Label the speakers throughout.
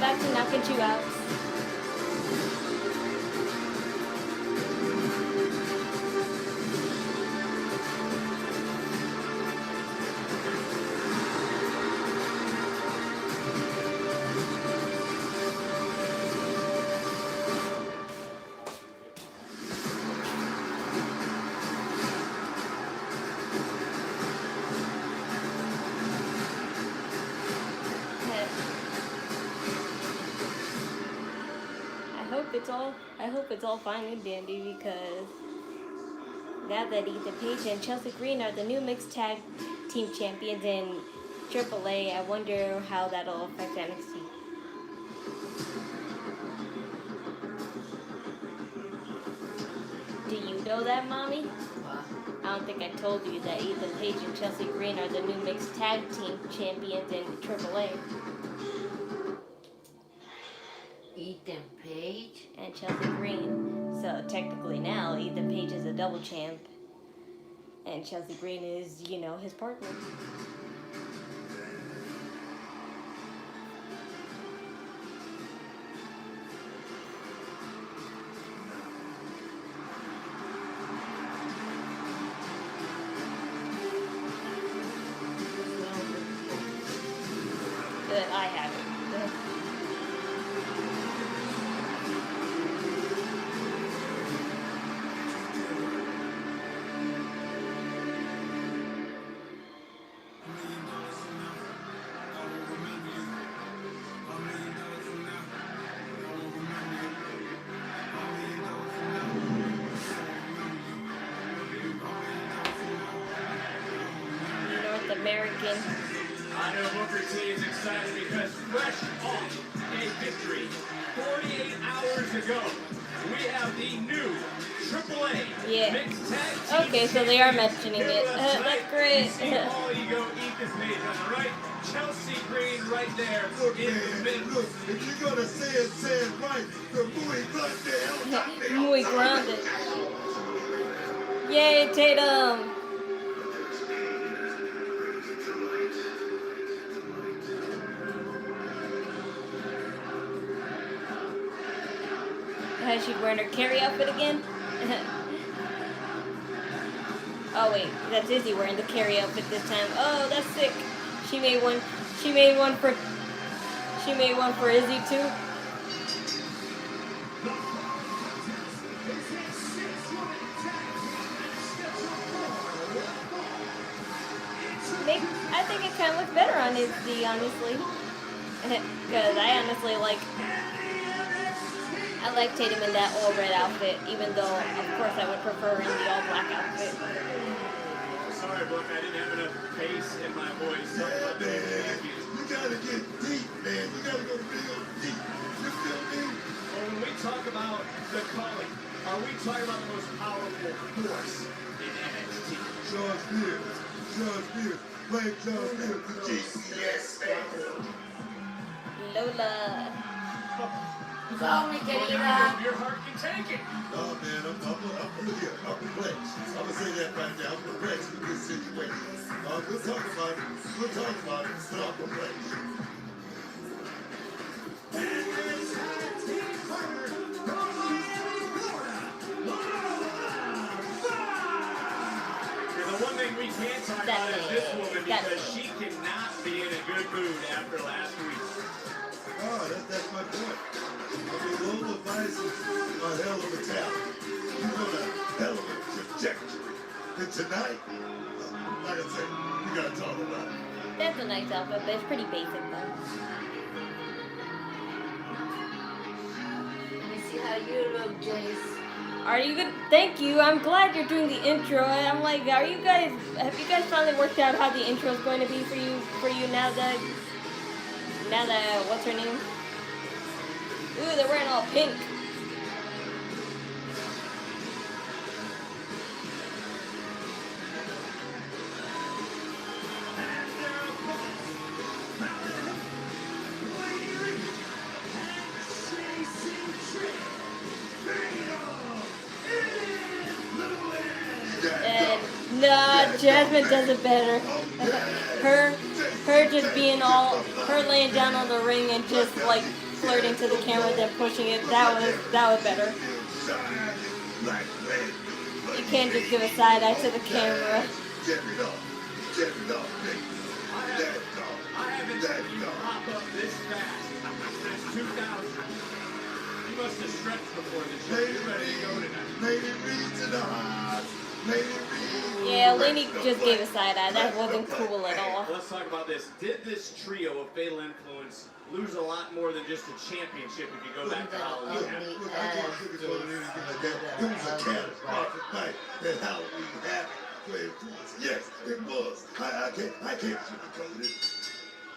Speaker 1: back to Knockin Chu Out. I hope it's all fine and dandy, because now that Ethan Page and Chelsea Green are the new mixed tag team champions in Triple A, I wonder how that'll affect NXT. Do you know that, Mommy? I don't think I told you that Ethan Page and Chelsea Green are the new mixed tag team champions in Triple A.
Speaker 2: Ethan Page
Speaker 1: and Chelsea Green. So technically now Ethan Page is a double champ and Chelsea Green is, you know, his partner. I haven't. American.
Speaker 3: I know Booker T is excited because fresh off a victory 48 hours ago, we have the new Triple A mixed tag team.
Speaker 1: Okay, so they are mentioning it. That's great.
Speaker 3: All you go Ethan Page on the right, Chelsea Green right there in the middle.
Speaker 4: Look, if you're gonna say it right. The
Speaker 1: muy grande. Yay, Tatum. She's wearing her carry outfit again. Oh wait, that's Izzi wearing the carry outfit this time. Oh, that's sick. She made one. She made one for Izzi too. I think it kind of looks better on Izzi, honestly. Because I honestly like Tatum in that all red outfit, even though, of course, I would prefer in the all black outfit.
Speaker 3: Sorry, Brooke, I didn't have enough bass in my voice.
Speaker 4: You gotta get deep, man. You gotta go real deep. You feel me?
Speaker 3: Well, when we talk about the calling, are we talking about the most powerful force in NXT?
Speaker 4: George Spears. Play George Spears. The GCS family.
Speaker 1: Lola.
Speaker 2: Call me, querida.
Speaker 3: Your heart can take it.
Speaker 4: Oh, man, I'm perplexed. I'm gonna say that right now. I'm perplexed with this situation. We'll talk about it, but I'm perplexed.
Speaker 3: The one thing we can't talk about is this woman, because she cannot be in a good mood after last week.
Speaker 4: Oh, that's my point. I mean, Lola Vice is a hell of a talent. You're on a hell of a trajectory. And tonight, like I said, we gotta talk about it.
Speaker 1: That's a nice outfit, but it's pretty basic though.
Speaker 2: Let me see how you look, Jace.
Speaker 1: Are you good? Thank you. I'm glad you're doing the intro. I'm like, have you guys finally worked out how the intro is going to be for you now that what's her name? Ooh, they're wearing all pink. And nah, Jasmine does it better. Her just being all, her laying down on the ring and just like flirting to the camera than pushing it. That was better. You can't just give a side eye to the camera.
Speaker 3: I haven't seen you pop up this fast since 2000. You must have stretched before the show. You're ready to go tonight.
Speaker 4: Lady Reed to the heart. Lady Reed.
Speaker 1: Yeah, Lenny just gave a side eye. That wasn't cool at all.
Speaker 3: Let's talk about this. Did this trio of Fatal Influence lose a lot more than just a championship if you go back to Halloween?
Speaker 4: It was a catastrophic night that Halloween had for Influence. Yes, it was. I can't sugarcoat it.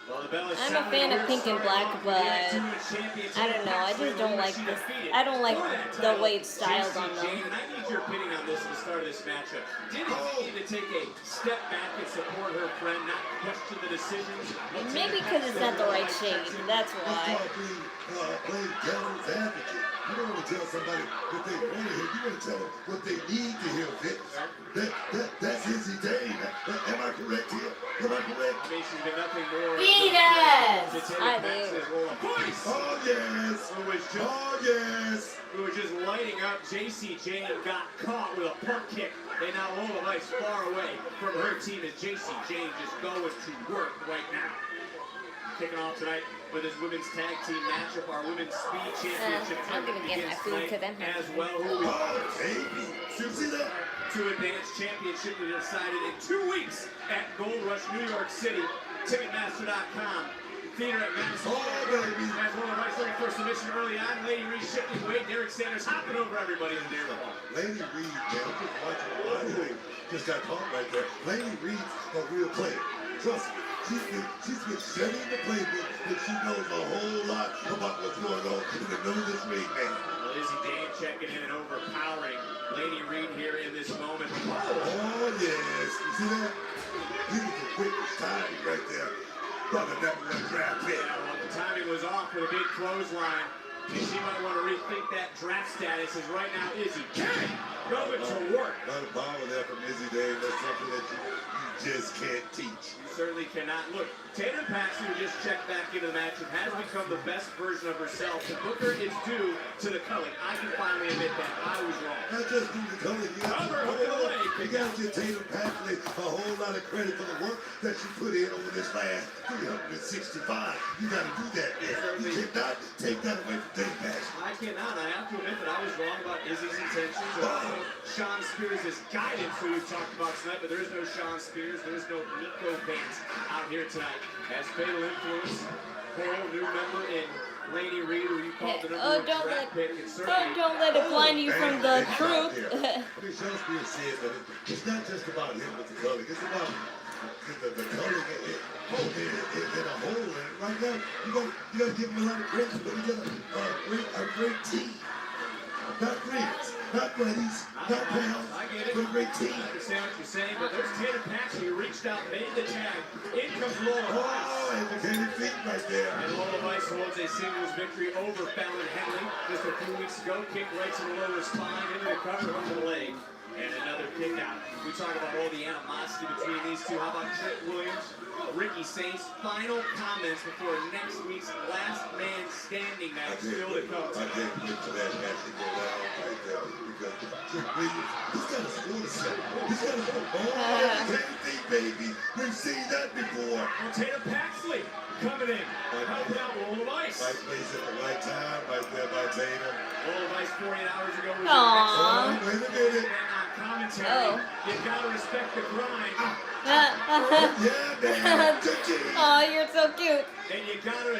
Speaker 1: I'm a fan of pink and black, but I don't know. I just don't like this. I don't like the way it's styled on them.
Speaker 3: I need your opinion on this at the start of this matchup. Did Izzi need to take a step back and support her friend, not question the decisions?
Speaker 1: Maybe because it's not the right shade. That's why.
Speaker 4: Playing devil's advocate. You don't want to tell somebody what they want to hear. You want to tell them what they need to hear, Vince. That's Izzi Dane. Am I correct here? Am I correct?
Speaker 3: I mean, she's been nothing more.
Speaker 2: Beat us!
Speaker 1: I do.
Speaker 4: Oh, yes. Oh, yes.
Speaker 3: Who was just lighting up. JC Jane got caught with a punt kick. And now Lola Vice far away from her team as JC Jane just going to work right now. Kicking off tonight with his women's tag team matchup, our women's speed championship.
Speaker 1: I'm gonna get my food because I'm
Speaker 3: as
Speaker 1: hungry.
Speaker 3: well.
Speaker 4: Oh, baby. You see that?
Speaker 3: To advance championship we decided in 2 weeks at Gold Rush, New York City. Ticketmaster.com. Theater at Madison.
Speaker 4: Oh, baby.
Speaker 3: As one of the Vice looking for submission early on. Lady Reed shifting weight. Derek Sanders hopping over everybody in there.
Speaker 4: Lady Reed, man, I'm just watching a lot of things. Just got caught right there. Lady Reed's a real player. Trust me. She's been studying the playbook, and she knows a whole lot about what's going on in the middle of this ring, man.
Speaker 3: Well, Izzi Dane checking in and overpowering Lady Reed here in this moment.
Speaker 4: Oh, yes. You see that? He was the quickest timing right there. Brother never went draft pick.
Speaker 3: Yeah, well, the timing was off with a big clothesline. And she might want to rethink that draft status as right now Izzi Dane going to work.
Speaker 4: A lot of power there from Izzi Dane. That's something that you just can't teach.
Speaker 3: You certainly cannot. Look, Tatum Paxley, who just checked back into the match and has become the best version of herself. The Booker is due to the culling. I can finally admit that. I was wrong.
Speaker 4: Not just due to color. You got to give Tatum Paxley a whole lot of credit for the work that she put in over this last 365. You got to do that, man. You cannot take that away from Tatum Paxley.
Speaker 3: I cannot. I have to admit that I was wrong about Izzy's intentions. Sean Spears' guidance, who we've talked about tonight, but there is no Sean Spears. There is no Nico Vance out here tonight. As Fatal Influence, whole new member in Lady Reed, who you called the number one draft pick.
Speaker 1: Don't let it blind you from the truth.
Speaker 4: I mean, Sean Spears said that it's not just about him with the culling. It's about the culling in a hole. And right now, you got to give him a lot of credit, but he got a great team. Not friends, not buddies, not pals, but a great team.
Speaker 3: I understand what you're saying, but there's Tatum Paxley who reached out, made the tag. In comes Lola.
Speaker 4: Oh, educated feet right there.
Speaker 3: And Lola Vice holds a singles victory over Fallon Henley just a few weeks ago. Kick right to the lower spine, into the cover, under the leg. And another kick out. We talk about all the animosity between these two. How about Trent Williams, Ricky Saints? Final comments before next week's Last Man Standing match still to come.
Speaker 4: I can't wait for that match to go down right there because Trent Williams, he's got a score to set. He's got a score. Oh, same thing, baby. We've seen that before.
Speaker 3: Well, Tatum Paxley coming in. How about Lola Vice?
Speaker 4: Right place at the right time, right there by Tatum.
Speaker 3: Lola Vice 48 hours ago was
Speaker 1: Aww.
Speaker 4: Wait a minute.
Speaker 3: commentary. You gotta respect the grind.
Speaker 4: Yeah, man.
Speaker 1: Oh, you're so cute.
Speaker 3: And you gotta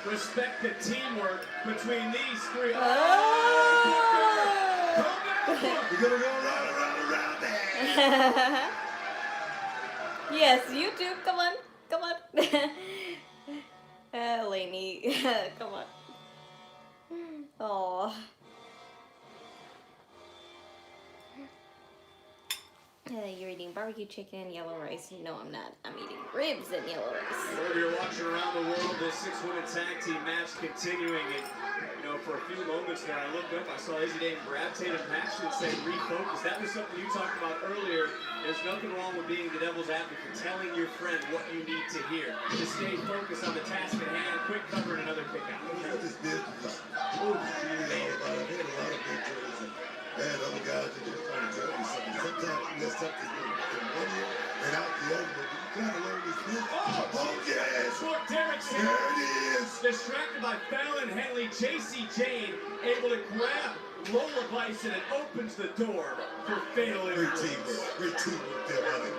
Speaker 3: respect the teamwork between these three.
Speaker 1: Oh.
Speaker 4: We're gonna go around there.
Speaker 1: Yes, you too. Come on. Come on. Lainey. Come on. Oh. You're eating barbecue chicken and yellow rice. No, I'm not. I'm eating ribs and yellow rice.
Speaker 3: Wherever you're watching around the world, this 6-woman tag team match continuing. And, you know, for a few moments there. I looked up, I saw Izzi Dane grab Tatum Paxley and say, refocus. That was something you talked about earlier. There's nothing wrong with being the devil's advocate, telling your friend what you need to hear. To stay focused on the task at hand. Quick cover and another kick out.
Speaker 4: This business, oh, they had a lot of mentors and other guys that just trying to tell you something. Sometimes you let something go in one ear and out the other, but you gotta learn this business. Oh, yes!
Speaker 3: Short Derrickson.
Speaker 4: There it is!
Speaker 3: Distracted by Fallon Henley, J.C. Jane able to grab Lola Bison and opens the door for Fatal Influence.
Speaker 4: Great teamwork there, buddy.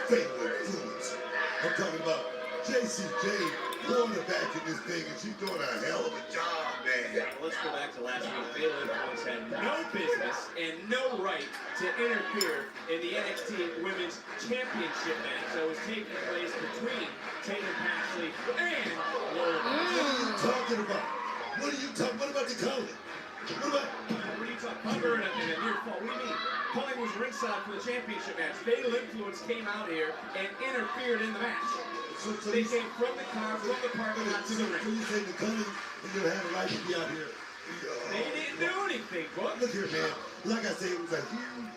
Speaker 4: Fatal Influence. I'm talking about J.C. Jane quarterback in this thing, and she's doing a hell of a job, man.
Speaker 3: Yeah, well, let's go back to last week. Fatal Influence had no business and no right to interfere in the NXT Women's Championship match that was taking place between Tatum Paxley and Lola.
Speaker 4: What are you talking about? What are you talking? What about the calling? What
Speaker 3: are you talking? Cover and a near fall. What do you mean? Calling was ringside for the championship match. Fatal Influence came out here and interfered in the match.
Speaker 4: So
Speaker 3: they came from the car, from the parking lot to the ring.
Speaker 4: So you say the calling and you had a right to be out here?
Speaker 3: They didn't do anything, boy.
Speaker 4: Look here, man. Like I said, it was a huge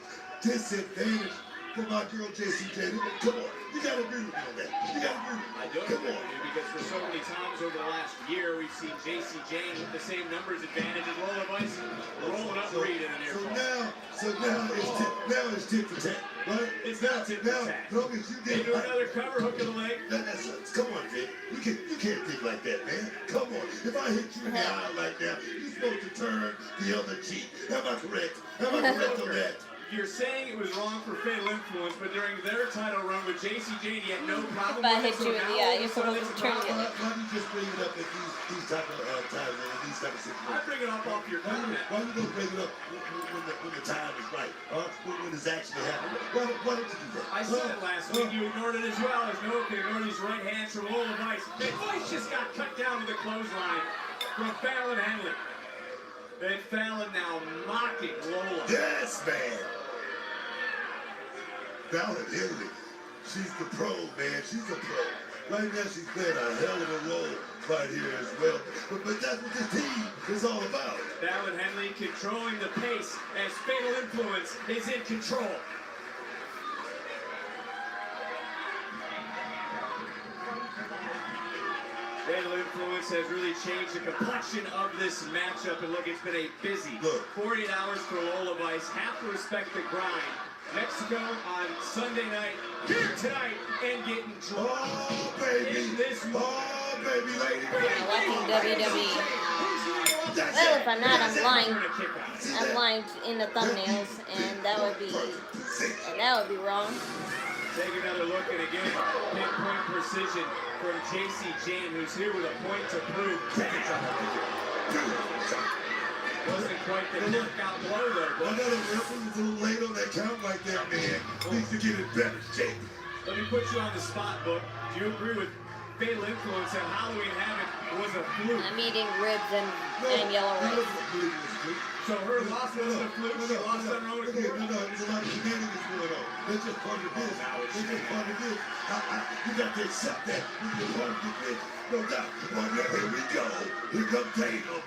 Speaker 4: disadvantage for my girl J.C. Jane. Come on, you gotta agree with me on that. You gotta agree with me.
Speaker 3: I don't agree with you because for so many times over the last year, we've seen J.C. Jane with the same numbers advantage as Lola Bison rolling up Reed in an air fall.
Speaker 4: So now it's tit for tat, right?
Speaker 3: It's not tit for tat.
Speaker 4: As long as you
Speaker 3: They
Speaker 4: get
Speaker 3: do another cover, hook of the leg.
Speaker 4: Come on, Vic. You can't think like that, man. Come on. If I hit you in the eye like that, you're supposed to turn the other cheek. Am I correct? Am I correct on that?
Speaker 3: You're saying it was wrong for Fatal Influence, but during their title run with J.C. Jane, he had no problem
Speaker 1: if I
Speaker 3: with it.
Speaker 1: hit you in the eye, you're supposed to turn the other.
Speaker 4: Why do you just bring it up at these type of times and these type of situations?
Speaker 3: I bring it up off your comment.
Speaker 4: Why you don't bring it up when the time is right? When it's actually happening? Why don't you do that?
Speaker 3: I said it last week. You ignored it as well. As no can ignore these right hands from Lola Vice. The voice just got cut down with a clothesline from Fallon Henley. And Fallon now mocking Lola.
Speaker 4: Yes, man. Fallon Henley, she's the pro, man. She's a pro. Right now, she's playing a hell of a role right here as well. But that's what this team is all about.
Speaker 3: Fallon Henley controlling the pace as Fatal Influence is in control. Fatal Influence has really changed the complexion of this matchup. And look, it's been a busy 48 hours for Lola Vice. Have to respect the grind. Mexico on Sunday night, here tonight, and getting drunk.
Speaker 4: Oh, baby.
Speaker 3: In this
Speaker 4: oh, baby, lady.
Speaker 1: Watching WWE. Well, if I'm not, I'm lying. I'm lying in the thumbnails, and that would be wrong.
Speaker 3: Take another look, and again, pinpoint precision from J.C. Jane, who's here with a point to prove. Wasn't quite the knockout blow there, but
Speaker 4: another referee was a little late on that count right there, man. Needs to get in better shape.
Speaker 3: Let me put you on the spot, Book. Do you agree with Fatal Influence that Halloween Havoc was a fluke?
Speaker 1: I'm eating ribs and yellow rice.
Speaker 3: So her loss wasn't a fluke. She lost on her own accord.
Speaker 4: No, there's a lot of shenanigans going on. That's just part of this. That's just part of this. You got to accept that. You're part of this. No doubt. Well, here we go. Here comes Tatum.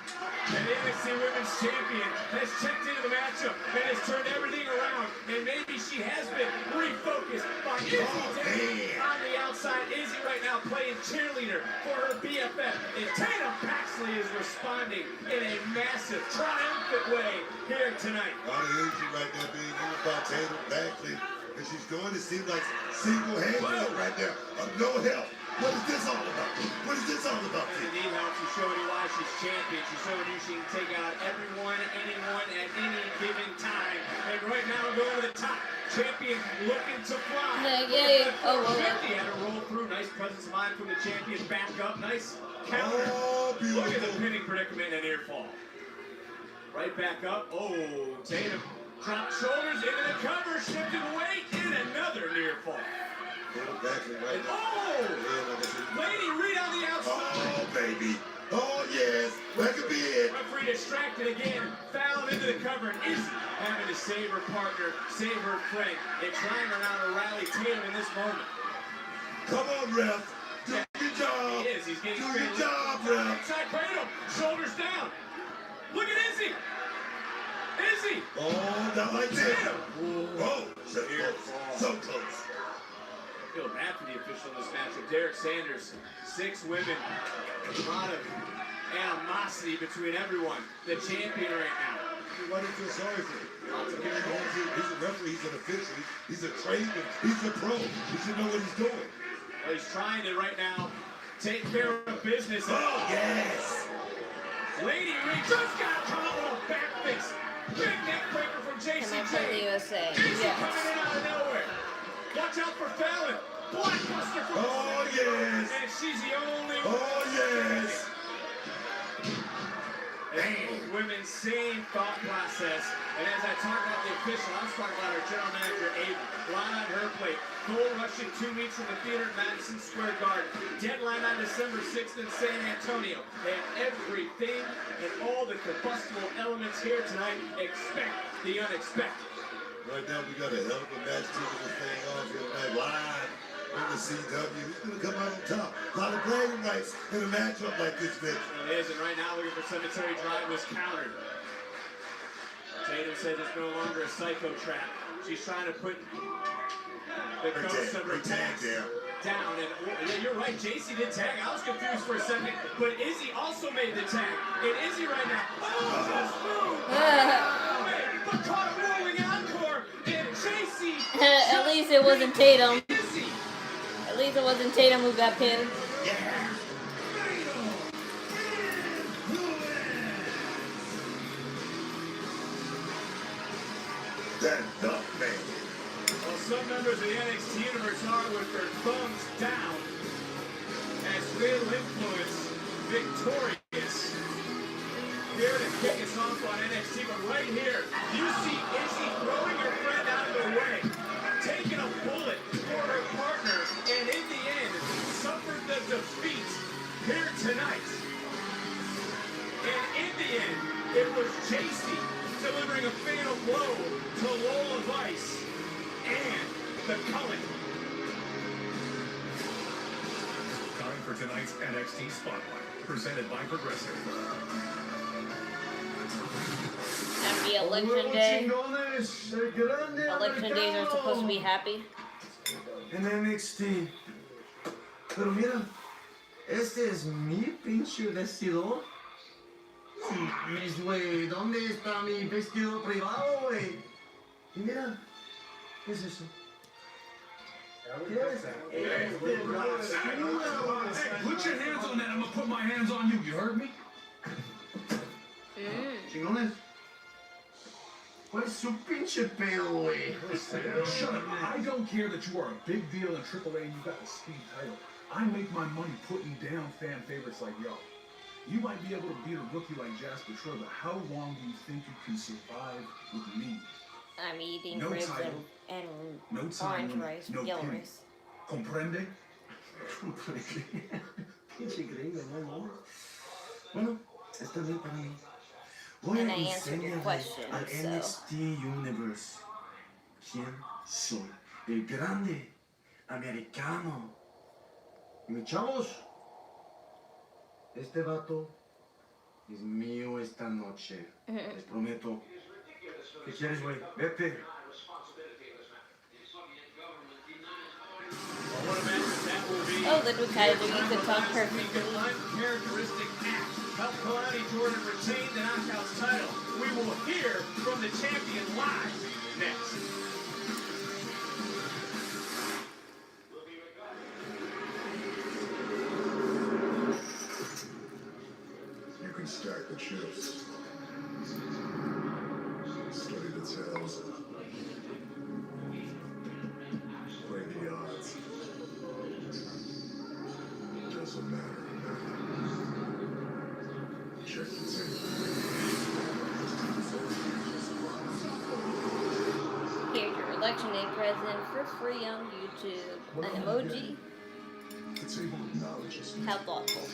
Speaker 3: And the NXT Women's Champion has checked into the matchup and has turned everything around. And maybe she has been refocused by Izzi on the outside. Izzi right now playing cheerleader for her BFF. And Tatum Paxley is responding in a massive, triumphant way here tonight.
Speaker 4: A lot of energy right there being used by Tatum Paxley. And she's doing it, seems like single-handed right there. No help. What is this all about? What is this all about?
Speaker 3: And need help. She's showing you why she's champion. She's showing you she can take out everyone, anyone, at any given time. And right now, going to the top. Champion looking to fly.
Speaker 1: Yay. Oh, well.
Speaker 3: 50 had to roll through. Nice presence of mind from the champion. Back up. Nice counter.
Speaker 4: Oh, beautiful.
Speaker 3: Look at the pinning predicament and near fall. Right back up. Oh, Tatum. Dropped shoulders into the cover. Shifted weight. And another near fall.
Speaker 4: Right
Speaker 3: Lady Reed on the outside.
Speaker 4: Oh, baby. Oh, yes. That could be it.
Speaker 3: Referee distracted again. Fouled into the cover. And Izzi having to save her partner, save her friend, and trying now to rally Tatum in this moment.
Speaker 4: Come on, ref. Do your job.
Speaker 3: He is. He's getting
Speaker 4: do your job, ref.
Speaker 3: Inside cradle. Shoulders down. Look at Izzi. Izzi.
Speaker 4: Oh, not like that. Whoa, so close. So close.
Speaker 3: I feel bad for the official in this matchup. Derek Sanders, 6 women. A lot of animosity between everyone. The champion right now.
Speaker 4: Why do you feel sorry for him? He's a referee, he's an official, he's a tradesman, he's a pro. He should know what he's doing.
Speaker 3: Well, he's trying to right now take care of business.
Speaker 4: Oh, yes!
Speaker 3: Lady Ray just got caught with a back fist. Big neck breaker from JC.
Speaker 1: Come on from the USA.
Speaker 3: JC
Speaker 1: Yes.
Speaker 3: coming in out of nowhere. Watch out for Fallon. Blockbuster from
Speaker 4: Oh, yes!
Speaker 3: and she's the only
Speaker 4: Oh, yes!
Speaker 3: And women's same thought process. And as I talk about the official, I'm talking about our general manager, Abe. Line on her plate. Goal rushing 2 weeks from the theater at Madison Square Garden. Deadline on December 6th in San Antonio. They have everything and all the combustible elements here tonight. Expect the unexpected.
Speaker 4: Right now, we got a hell of a match kicking this thing off here tonight. Live in the CW. Who's going to come out on top? A lot of bragging rights in a matchup like this, Vic.
Speaker 3: It is, and right now, looking for Cemetery Drive was countered. Tatum says it's no longer a psycho trap. She's trying to put the ghost of her tag down. And yeah, you're right, JC did tag. I was confused for a second, but Izzi also made the tag. And Izzi right now, just moved. But caught a rolling encore, and JC.
Speaker 1: At least it wasn't Tatum.
Speaker 3: Izzi.
Speaker 1: At least it wasn't Tatum who got pinned.
Speaker 4: Yeah. That dumb man.
Speaker 3: Well, some members of the NXT universe are with their thumbs down as fatal influence victorious. Here to kick us off on NXT, but right here, you see Izzi throwing her friend out of the way, taking a bullet for her partner, and in the end, suffered the defeat here tonight. And in the end, it was JC delivering a fatal blow to Lola Vice and the Cullen.
Speaker 5: Time for tonight's NXT Spotlight, presented by Progressive.
Speaker 1: Happy election day. Election days are supposed to be happy.
Speaker 6: En NXT. Pero mira, este es mi pinche vestidor. Güey, ¿dónde está mi vestido privado, güey? Y mira, ¿qué es eso? ¿Qué es?
Speaker 5: Hey, put your hands on that. I'm gonna put my hands on you. You heard me?
Speaker 6: Chingones. ¿Cuál es su pinche pedo, güey?
Speaker 5: Shut up. I don't care that you are a big deal in AAA and you got the speed title. I make my money putting down fan favorites like y'all. You might be able to beat a rookie like Jasper Troy, but how long do you think you can survive with me?
Speaker 1: I'm eating
Speaker 5: No
Speaker 1: ribs
Speaker 5: title,
Speaker 1: and
Speaker 5: no
Speaker 1: orange
Speaker 5: time,
Speaker 1: rice,
Speaker 5: no
Speaker 1: yellow
Speaker 5: penny.
Speaker 1: rice.
Speaker 5: Comprende?
Speaker 6: Pinche gringo, no. Bueno, está bien para mí. Voy
Speaker 1: And
Speaker 6: a
Speaker 1: I answered your
Speaker 6: enseñarle
Speaker 1: question,
Speaker 6: al
Speaker 1: so.
Speaker 6: NXT Universe quién soy. El grande americano. Y mis chavos, este vato es mío esta noche. Les prometo. ¿Qué quieres, güey? Vete.
Speaker 3: What a match that will be.
Speaker 1: Oh, Ludwig Kaiser, you could talk perfectly.
Speaker 3: Uncharacteristic act helped Kalani Jordan retain the Knockouts title. We will hear from the champion live next.
Speaker 4: You can stack the chips. Study the tails. Play the odds. Doesn't matter. Check the tape.
Speaker 1: Here's your election day present for free on YouTube. An emoji.
Speaker 4: The table acknowledges you.
Speaker 1: How thoughtful.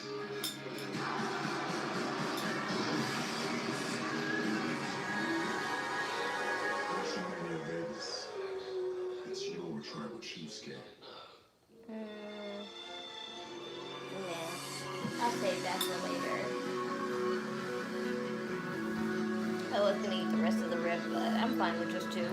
Speaker 4: WrestleMania Vegas. It's your tribal chiefs game.
Speaker 1: Nah, I'll save that for later. I was gonna eat the rest of the rib, but I'm fine with just 2.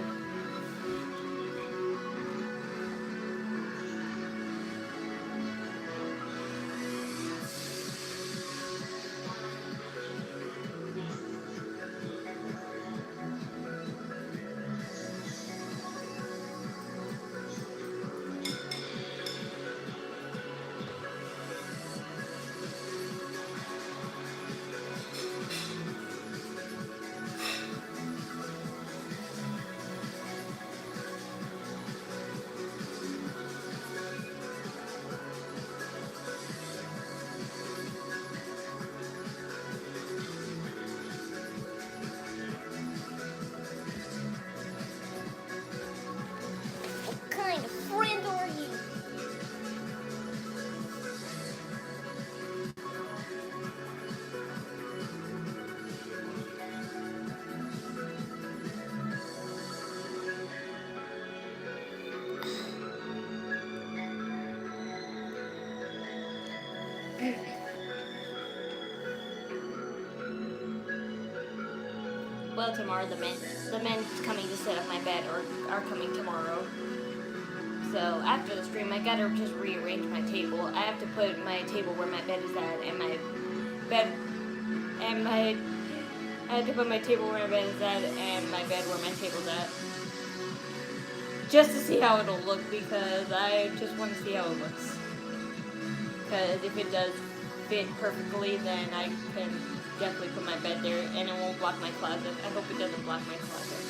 Speaker 1: What kind of friend are you? Well, tomorrow the men coming to set up my bed are coming tomorrow. So after the stream, I gotta just rearrange my table. I have to put my table where my bed is at, and my bed and my I have to put my table where my bed is at, and my bed where my table's at, just to see how it'll look, because I just want to see how it looks. Because if it does fit perfectly, then I can definitely put my bed there, and it won't block my closet. I hope it doesn't block my closet.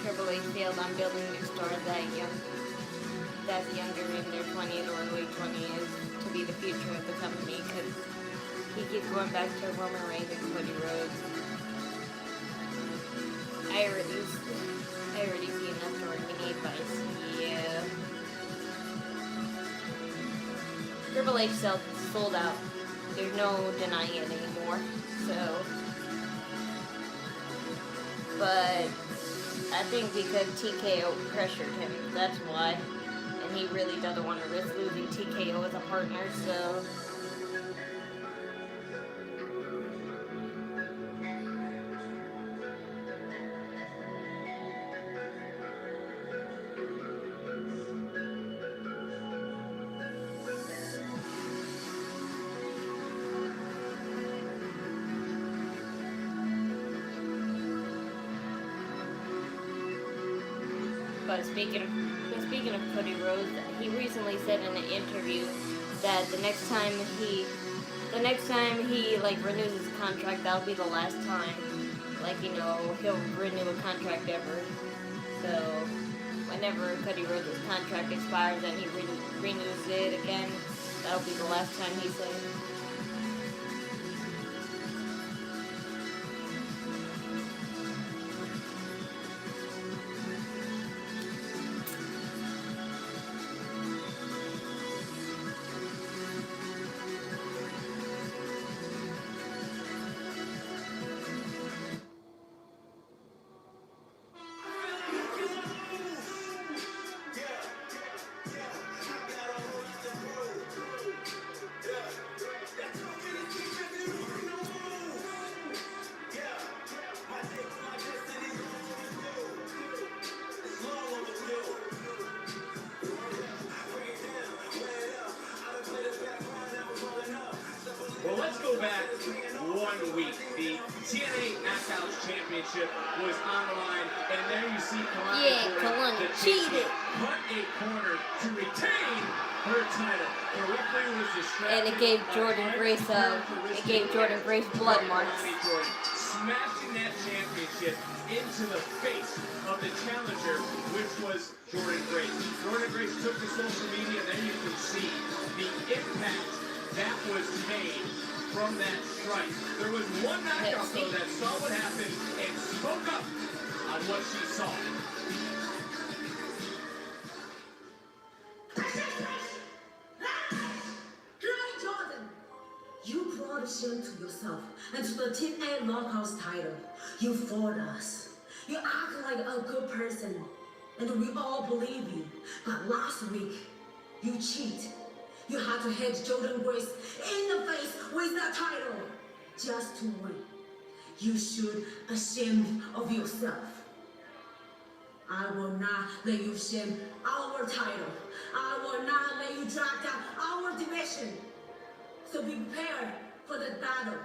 Speaker 1: Triple AAA failed on building new stars that's younger in their 20s or late 20s to be the future of the company, because he keeps going back to Roman Reigns and Cody Rhodes. I already see enough to need advice. Yeah. Triple H sold out. There's no denying it anymore. So, but I think because TKO pressured him, that's why. And he really doesn't want to risk losing TKO as a partner, so. But speaking of Cody Rhodes, he recently said in an interview that the next time he like renews his contract, that'll be the last time, like, you know, he'll renew a contract ever. So whenever Cody Rhodes' contract expires and he renews it again, that'll be the last time, he said.
Speaker 3: Well, let's go back 1 week. The TNA Knockouts Championship was on the line, and there you see Kalani, the cheated, cut a corner to retain her title. The referee was distracted.
Speaker 1: And it gave Jordan Grace blood marks.
Speaker 3: Smashing that championship into the face of the challenger, which was Jordan Grace. Jordan Grace took to social media, and there you can see the impact that was made from that strike. There was one knockout, though, that saw what happened and spoke up on what she saw.
Speaker 7: Jordan, you brought shame to yourself and to the TNA Knockouts title. You fought us. You act like a good person, and we all believe you. But last week, you cheat. You had to hit Jordan Grace in the face with that title just to win. You should be ashamed of yourself. I will not let you shame our title. I will not let you drag down our division. So be prepared for the battle.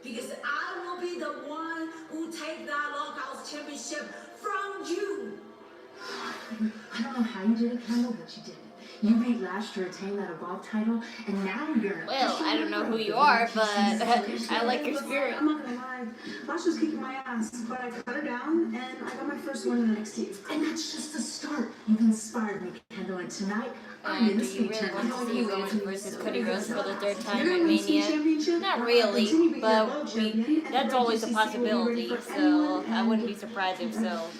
Speaker 7: Because I will be the one who take that Lockouts championship from you.
Speaker 8: I don't know how you did it, Kendall, but you did it. You beat Lash to retain that Evolve title, and now you're...
Speaker 1: Well, I don't know who you are, but I like your spirit.
Speaker 9: I'm not gonna lie. Lash was kicking my ass, but I cut her down, and I got my first win in the NXT.
Speaker 8: And that's just the start. You've inspired me, Kendall, and tonight, I'm in
Speaker 1: Do
Speaker 8: the
Speaker 1: you
Speaker 8: speech.
Speaker 1: really want to see Roman versus Cody Rhodes for the third time
Speaker 9: You're
Speaker 1: at
Speaker 9: gonna win state
Speaker 1: Mania?
Speaker 9: championship,
Speaker 1: Not
Speaker 9: I'll
Speaker 1: really,
Speaker 9: continue to be your
Speaker 1: but
Speaker 9: world champion, and
Speaker 1: that's
Speaker 9: the
Speaker 1: always a
Speaker 9: GCC will be
Speaker 1: possibility,
Speaker 9: ready for
Speaker 1: so
Speaker 9: anyone,
Speaker 1: I wouldn't
Speaker 9: and-
Speaker 1: be surprised if so.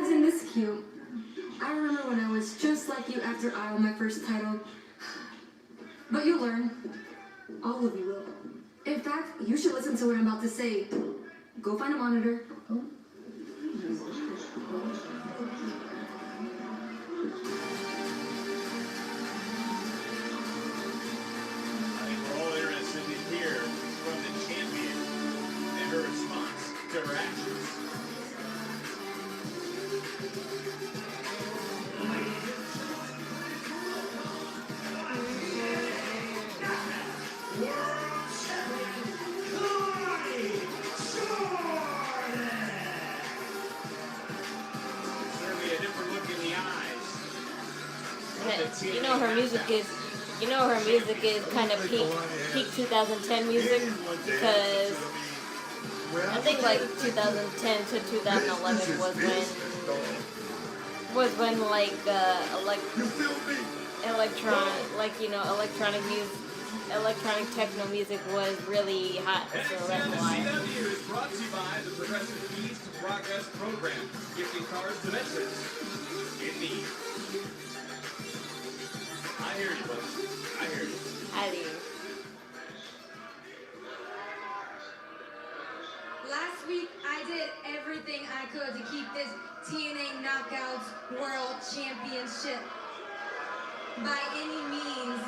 Speaker 10: Isn't this cute? I remember when I was just like you after I won my first title. But you'll learn. All of you will. In fact, you should listen to what I'm about to say. Go find a monitor.
Speaker 3: I think we're all interested to hear from the champion and her response to her actions. Certainly a different look in the eyes.
Speaker 1: You know her music is kind of peak 2010 music, because I think like 2010 to 2011 was when like electronic techno music was really hot, so that's why.
Speaker 3: CW is brought to you by the Progressive Keys to Progress program, gifting cars to veterans in need. I hear you, buddy. I hear you.
Speaker 1: I do.
Speaker 10: Last week, I did everything I could to keep this TNA Knockouts World Championship by any means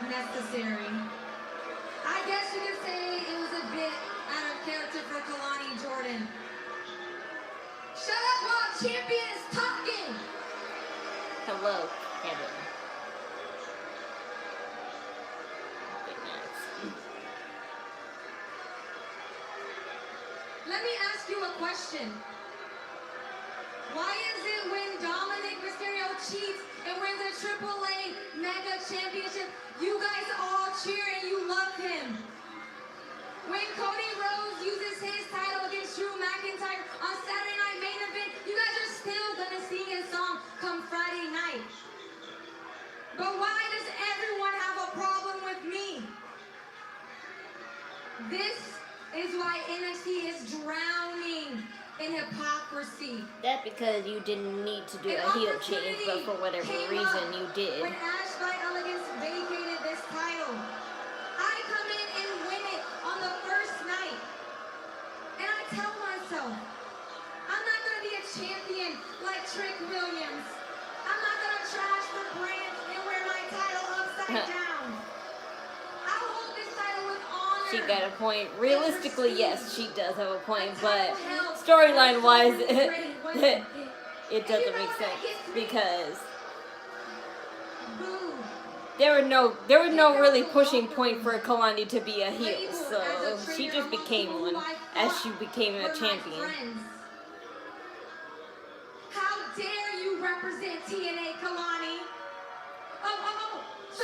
Speaker 10: necessary. I guess you could say it was a bit out of character for Kalani Jordan. Shut up while champion is talking!
Speaker 1: Hello, Kevin. Big nuts.
Speaker 10: Let me ask you a question. Why is it when Dominic Mysterio cheats and wins a Triple A Mega Championship, you guys all cheer and you love him? When Cody Rhodes uses his title against Drew McIntyre on Saturday Night Main Event, you guys are still gonna sing his song come Friday night. But why does everyone have a problem with me? This is why NXT is drowning in hypocrisy.
Speaker 1: That's because you didn't need to do a heel change, but for whatever reason you did.
Speaker 10: When Ash by Elegance vacated this title, I come in and win it on the first night. And I tell myself, I'm not going to be a champion like Trick Williams. I'm not going to trash the brand and wear my title upside down. I'll hold this title with honor.
Speaker 1: She got a point. Realistically, yes, she does have a point, but storyline wise, it doesn't make sense because there was no really pushing point for Kalani to be a heel, so she just became one as she became a champion.
Speaker 10: How dare you represent TNA, Kalani?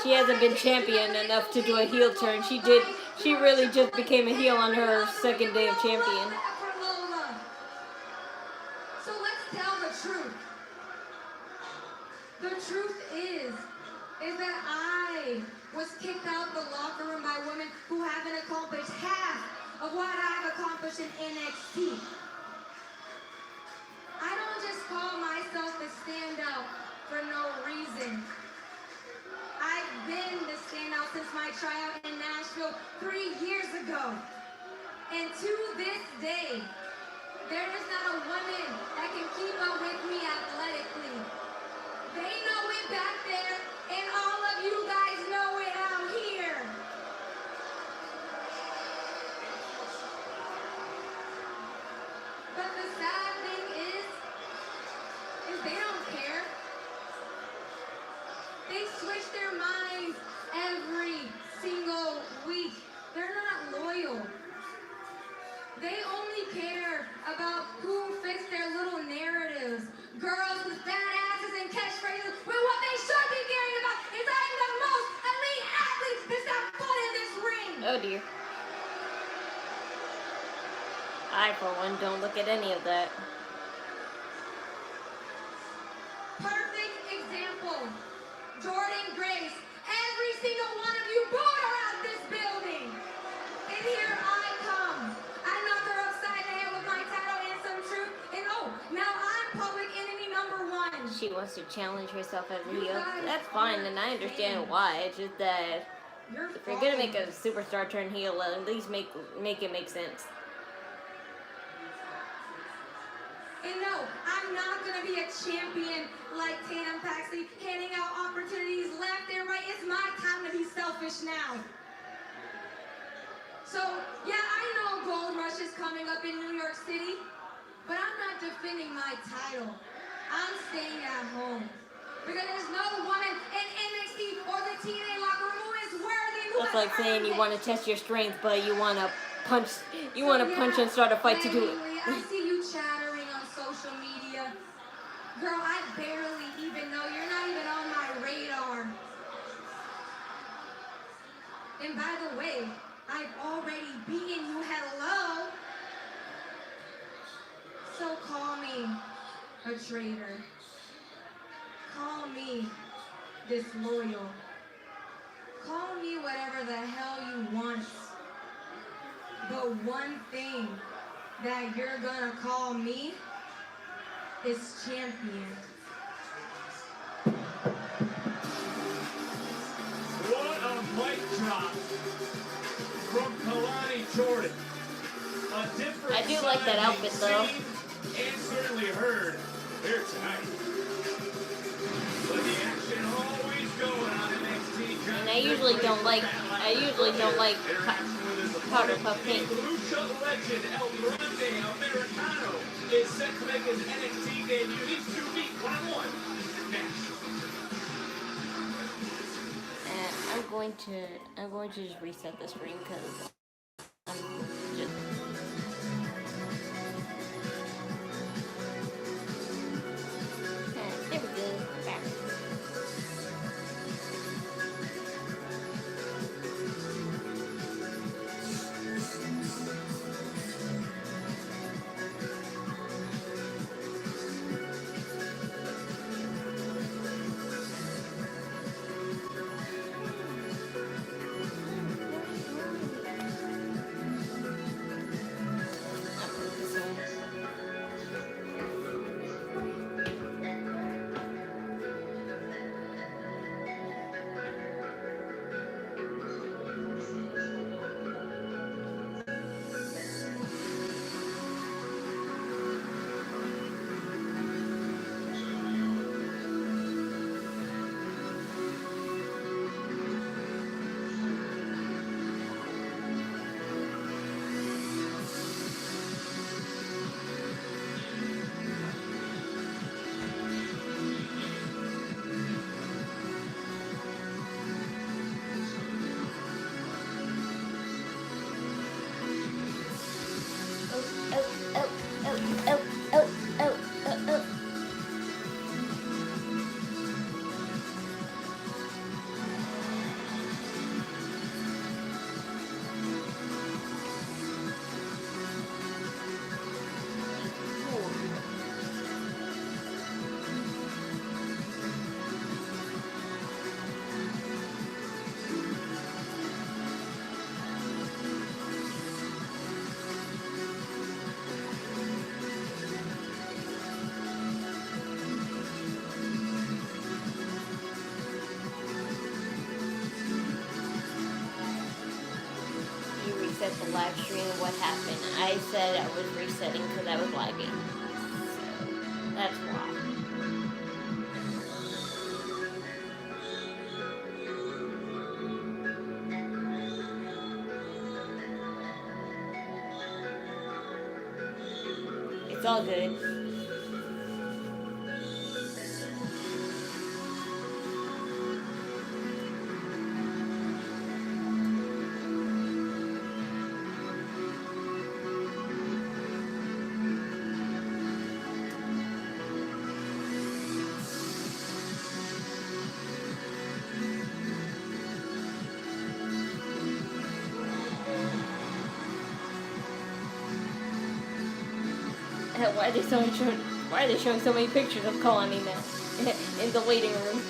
Speaker 1: She hasn't been champion enough to do a heel turn. She really just became a heel on her second day of champion.
Speaker 10: So let's tell the truth. The truth is that I was kicked out the locker room by women who haven't accomplished half of what I've accomplished in NXT. I don't just call myself the standout for no reason. I've been the standout since my tryout in Nashville 3 years ago. And to this day, there is not a woman that can keep up with me athletically. They know it back there, and all of you guys know it out here. But the sad thing is they don't care. They switch their minds every single week. They're not loyal. They only care about who fits their little narratives. Girls with fat asses and catchphrases, when what they should be caring about is I'm the most elite athlete that's got foot in this ring.
Speaker 1: Oh dear. I, for one, don't look at any of that.
Speaker 10: Perfect example. Jordan Grace. Every single one of you booed her out this building. And here I come. I knocked her upside the head with my title and some truth. And oh, now I'm public enemy #1.
Speaker 1: She wants to challenge herself as a heel. That's fine, and I understand why. It's just that if you're gonna make a superstar turn heel, at least make it make sense.
Speaker 10: And no, I'm not going to be a champion like Tatum Paxley, handing out opportunities left and right. It's my time to be selfish now. So, yeah, I know Gold Rush is coming up in New York City, but I'm not defending my title. I'm staying at home. Because there's no woman in NXT or the TNA locker room who is worthy.
Speaker 1: That's like saying you want to test your strength, but you want to punch. You want to punch and start a fight to do it.
Speaker 10: I see you chattering on social media. Girl, I barely even know. You're not even on my radar. And by the way, I've already beaten you. Hello. So call me a traitor. Call me disloyal. Call me whatever the hell you want. But one thing that you're gonna call me is champion.
Speaker 3: What a mic drop from Kalani Jordan. A different
Speaker 1: I do like that outfit though.
Speaker 3: And certainly heard here tonight. But the action always going on NXT.
Speaker 1: And I usually don't like powder puff pink.
Speaker 3: Lucha legend El Grande Americano is set to make his NXT debut. These two meet one-on-one next.
Speaker 1: And I'm going to just reset the screen because I'm just. There we go. Back. reset the live stream. What happened? I said I was resetting because I was lagging. So that's why. It's all good. Why are they showing so many pictures of Kalani now in the waiting room?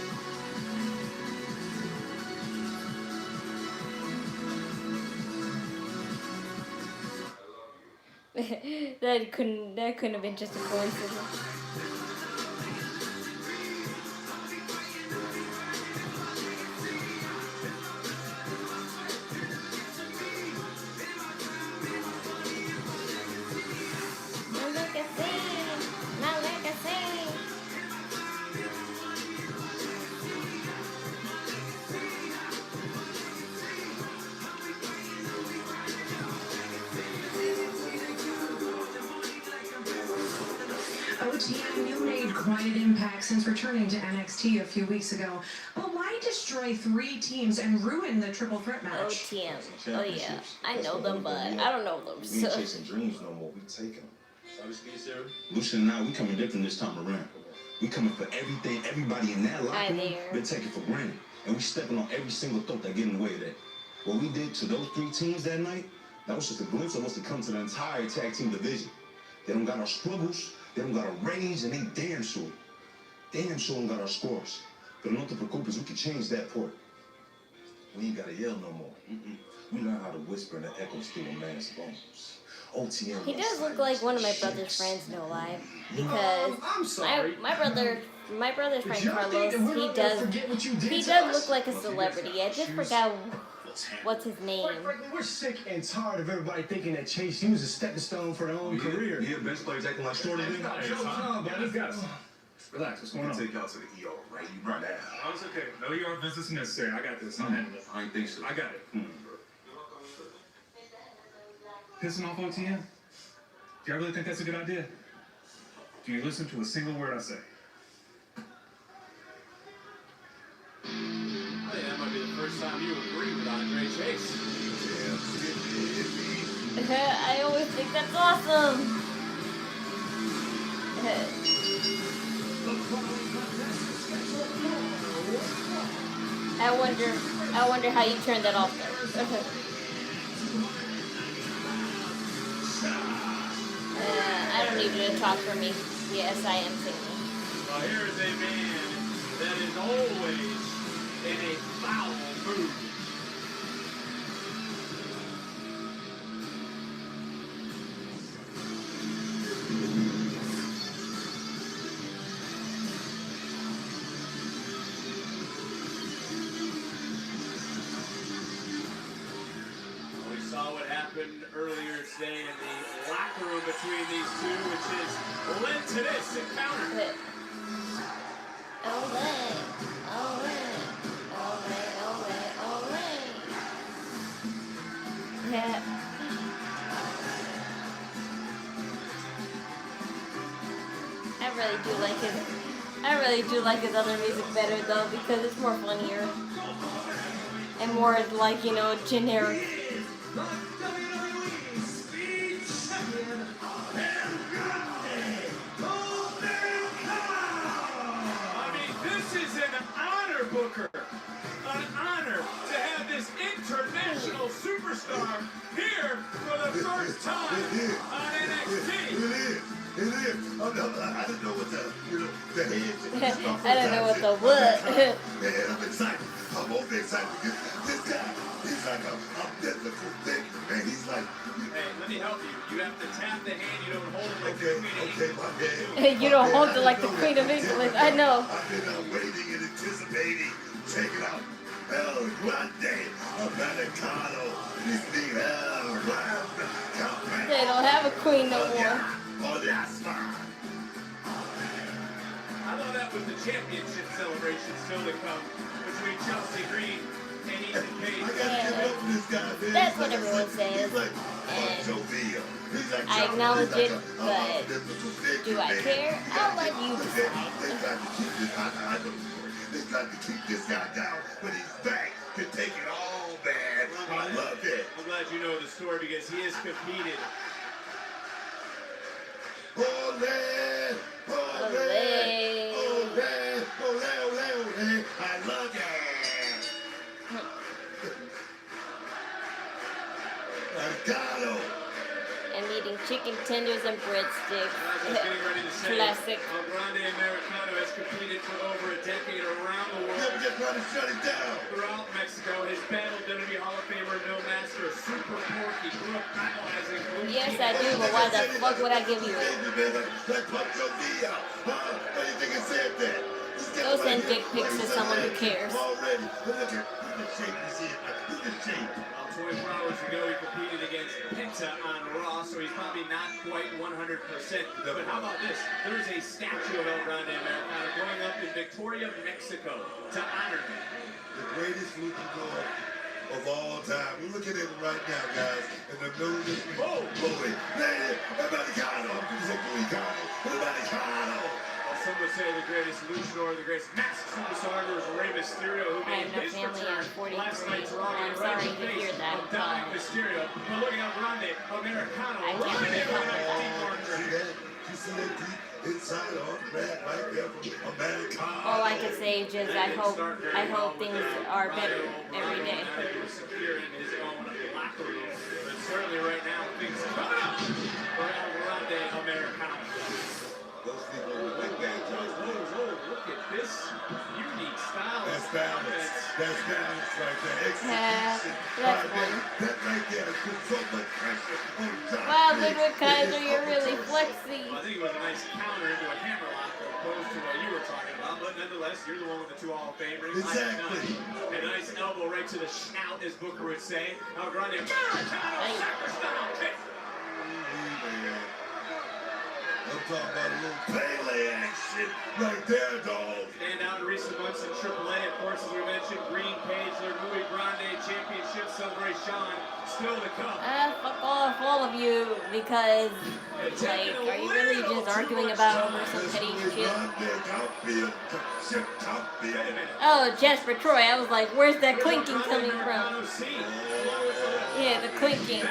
Speaker 1: that couldn't have been just a coincidence.
Speaker 8: OTM, you made quite an impact since returning to NXT a few weeks ago. But why destroy 3 teams and ruin the triple threat match?
Speaker 1: OTM. Oh yeah, I know them, but I don't know them.
Speaker 11: We ain't chasing dreams no more. We taking them. Lucian and I, we coming different this time around. We coming for everything. Everybody in that locker room been taken for granted, and we stepping on every single thought that get in the way of that. What we did to those 3 teams that night, that was just a glimpse of what's to come to the entire tag team division. They don't got our struggles. They don't got our ratings, and they damn sure don't got our scores. But no te preocupes, we can change that part. We ain't gotta yell no more. We learn how to whisper and the echoes through a man's bones. OTM.
Speaker 1: He does look like one of my brother's friends, no lie, because my brother's friend Carlos, he does look like a celebrity. I just forgot what's his name.
Speaker 6: We're sick and tired of everybody thinking that Chase Hughes is a stepping stone for their own career.
Speaker 11: Yeah, bench players acting like shorter than
Speaker 5: Relax, what's going on?
Speaker 11: Take y'all to the ER, right? You run out.
Speaker 5: Oh, it's okay. No ER visits necessary. I got this. I'll handle it.
Speaker 11: I ain't think so.
Speaker 5: I got it. Pissing off OTM? Do y'all really think that's a good idea? Do you listen to a single word I say?
Speaker 3: I think that might be the first time you agree with Andre Chase.
Speaker 1: I always think that's awesome. I wonder how you turn that off though. I don't need you to talk for me. Yes, I am single.
Speaker 3: Well, here is a man that is always in a foul mood. We saw what happened earlier today in the locker room between these two, which has led to this encounter.
Speaker 1: Yeah. I really do like his other music better though, because it's more funnier and more like, you know, generic.
Speaker 3: Booker, an honor to have this international superstar here for the first time on NXT.
Speaker 4: It is. I didn't know what the head.
Speaker 1: I don't know what the what.
Speaker 4: Man, I'm excited. I'm over excited because this guy, he's like a mythical figure, man. He's like.
Speaker 3: Hey, let me help you. You have to tap the hand. You don't hold it like the Queen of
Speaker 4: England. My bad.
Speaker 1: You don't hold it like the Queen of England. I know.
Speaker 4: I've been waiting and anticipating. Check it out. El Grande Americano. This big El
Speaker 1: They don't have a queen no more.
Speaker 3: I thought that was the championship celebration still to come between Chelsea Green and Heyy Pikay.
Speaker 1: That's what everyone says. And I acknowledge it, but do I care? I'll let you decide.
Speaker 4: They tried to keep this guy down, but he's back to take it all, man. I love it.
Speaker 3: I'm glad you know the story because he has competed.
Speaker 4: Ole, ole, ole, ole. I love it. Mercado.
Speaker 1: I'm eating chicken tenders and breadsticks. Classic.
Speaker 3: El Grande Americano has competed for over a decade around the world.
Speaker 4: Never just trying to shut it down.
Speaker 3: Throughout Mexico, his battled WWE Hall of Famer Bill Master, Super Porky, grew up battleizing.
Speaker 1: Yes, I do, but why the fuck would I give you it? Go send dick pics to someone who cares.
Speaker 3: 24 hours ago, he competed against Penta on Raw, so he's probably not quite 100%. But how about this? There's a statue of El Grande Americano going up in Victoria, Mexico, to honor him.
Speaker 4: The greatest luchador of all time. We're looking at him right now, guys. And the news is boy. Americano. I'm going to say Americano.
Speaker 3: Some would say the greatest luchador, the greatest masked superstar was Rey Mysterio, who made his return last night's Raw.
Speaker 1: I'm sorry to hear that.
Speaker 3: Dominic Mysterio. But look at Grande Americano.
Speaker 1: I can't really
Speaker 4: See that? You see that deep inside on that right there from Americano?
Speaker 1: All I can say is just I hope things are better every day.
Speaker 3: Secure in his own locker room. But certainly right now, things are coming up for El Grande Americano.
Speaker 4: Those people look like that.
Speaker 3: Look at this unique style.
Speaker 4: That's balance. That's balance right there. Execution.
Speaker 1: That's one.
Speaker 4: That right there is put so much pressure on top.
Speaker 1: Wow, Ludwig Kaiser, you're really flexy.
Speaker 3: Well, I think it was a nice counter into a hammerlock opposed to what you were talking about, but nonetheless, you're the one with the two Hall of Famers.
Speaker 4: Exactly.
Speaker 3: And a nice elbow right to the snout, as Booker would say. El Grande Americano Sacristyle kick.
Speaker 4: I'm talking about a little Pele action right there, dog.
Speaker 3: Stand out in recent months in Triple A, of course, as we mentioned, Green Page, their Louis Grande Championship celebration still to come.
Speaker 1: Fuck off, all of you, because, like, are you really just arguing about some petty shit? Oh, Jasper Troy, I was like, where's that clinking coming from? Yeah, the clinking.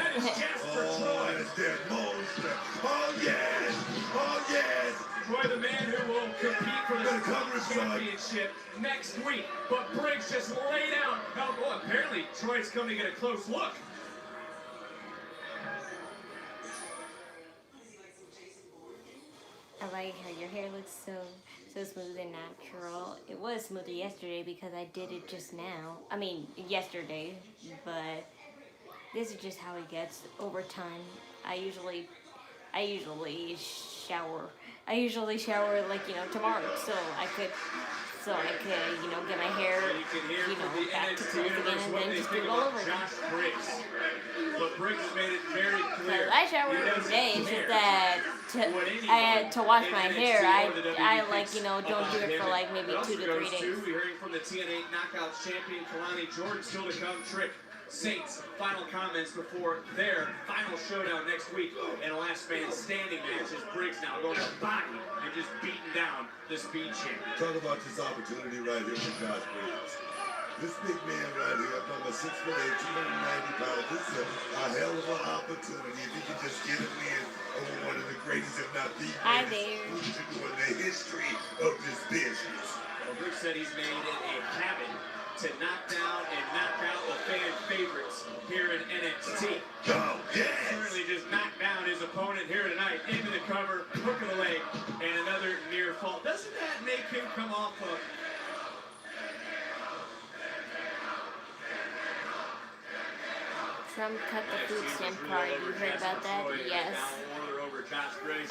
Speaker 4: Oh, yes! Oh, yes!
Speaker 3: Troy, the man who will compete for the championship next week. But Briggs just laid out. Oh, apparently Troy's coming to get a close look.
Speaker 1: I like how your hair looks so smooth and natural. It was smoother yesterday because I did it just now. I mean, yesterday, but this is just how it gets over time. I usually shower. I usually shower like, tomorrow, so I could, get my hair, back to smooth again and then just do it all over again.
Speaker 3: But Briggs made it very clear.
Speaker 1: I shower every day. It's just that I had to wash my hair. I don't do it for like maybe 2 to 3 days.
Speaker 3: We're hearing from the TNA Knockouts champion Kalani Jordan, still to come. Trick Saints, final comments before their final showdown next week and a last man standing match as Briggs now going to body and just beating down the speed champion.
Speaker 4: Talk about this opportunity right here for Josh Briggs. This big man right here, number 6'8", 290 pounds. This is a hell of an opportunity if he can just get a win over one of the greatest, if not the greatest, in the history of this business.
Speaker 3: Well, Briggs said he's made it a habit to knock down and knock out the fan favorites here in NXT.
Speaker 4: Oh, yes!
Speaker 3: Certainly just knocked down his opponent here tonight into the cover, hook of the leg, and another near fall. Doesn't that make him come off of...
Speaker 1: Trump cut the food stamp card. You heard about that? Yes.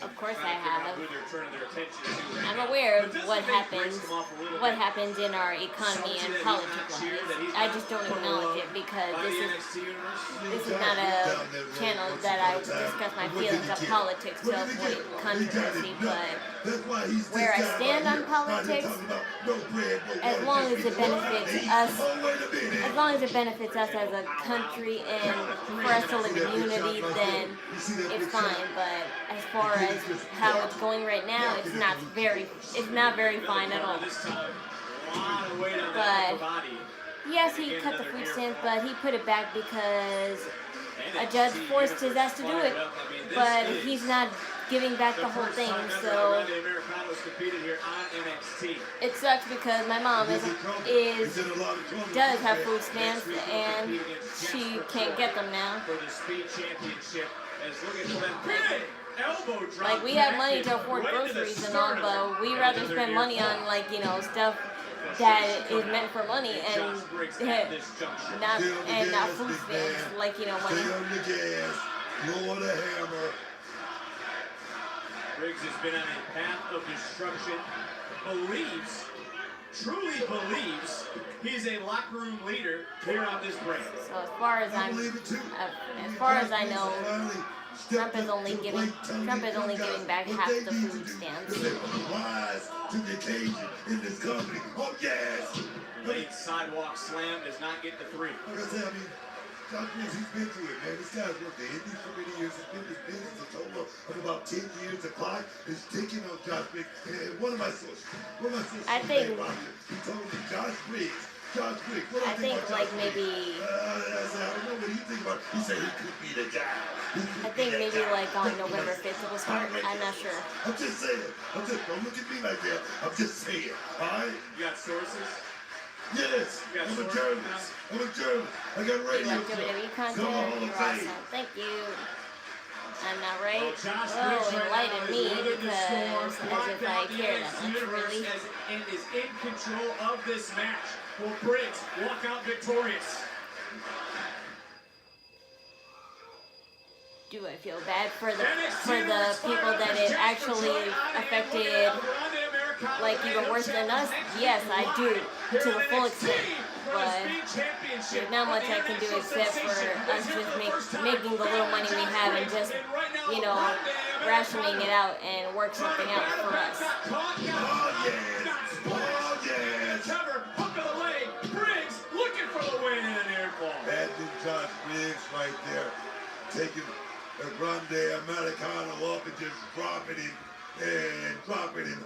Speaker 1: Of course I have. I'm aware of what happens in our economy and politics. I just don't acknowledge it because this is not a channel that I discuss my feelings of politics to avoid controversy, but where I stand on politics, as long as it benefits us as a country and for us to live in unity, then it's fine. But as far as how it's going right now, it's not very fine at all. But yes, he cut the food stamps, but he put it back because a judge forced his ass to do it. But he's not giving back the whole thing, so it sucks because my mom does have food stamps and she can't get them now. Like, we have money to afford groceries and all, but we rather spend money on, like, you know, stuff that is meant for money and not food stamps, like, you know, money.
Speaker 3: Briggs has been on a path of destruction, truly believes he's a locker room leader here on this brand.
Speaker 1: So as far as I know, Trump is only giving back half the food stamps.
Speaker 3: Late sidewalk slam does not get the three.
Speaker 4: Josh Briggs, he's been through it, man. This guy's worked the Indies for many years. He's been in this business a total of about 10 years. The clock is ticking on Josh Briggs. And one of my sources,
Speaker 1: I think,
Speaker 4: he told me, Josh Briggs, what
Speaker 1: I think like maybe,
Speaker 4: I don't know what he think about. He said he could be the guy.
Speaker 1: I think maybe like on November 5th it will start. I'm not sure.
Speaker 4: I'm just saying. Don't look at me like that. I'm just saying. All right?
Speaker 3: You got sources?
Speaker 4: Yes, I'm a journalist. I got radio.
Speaker 1: You like WWE content? You're awesome. Thank you. I'm not right. Enlighten me because as if I care that much, really.
Speaker 3: And is in control of this match. Will Briggs walk out victorious?
Speaker 1: Do I feel bad for the people that it actually affected, like even worse than us? Yes, I do, to the full extent. But there's not much I can do except for us just making the little money we have and just, you know, rationing it out and work something out for us.
Speaker 3: Cover, hook of the leg, Briggs looking for the win and an air ball.
Speaker 4: That is Josh Briggs right there, taking a grande Americano up and just dropping it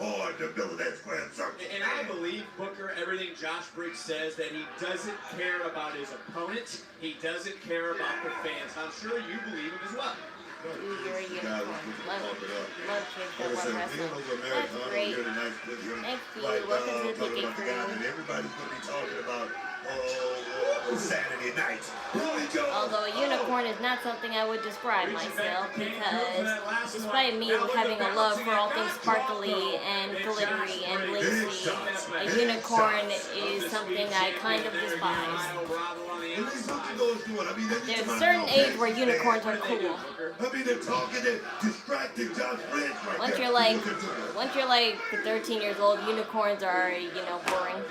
Speaker 4: hard to build that square circle.
Speaker 3: And I believe, Booker, everything Josh Briggs says, that he doesn't care about his opponent. He doesn't care about the fans. I'm sure you believe him as well.
Speaker 1: You're a unicorn. Love kids that love wrestling. That's great. Thank you. Welcome to the Ticket Crew.
Speaker 4: Everybody's going to be talking about Saturday night.
Speaker 1: Although a unicorn is not something I would describe myself, because despite me having a love for all things sparkly and glittery and blingy, a unicorn is something I kind of despise. There's a certain age where unicorns are cool. Once you're like 13 years old, unicorns are, you know, boring.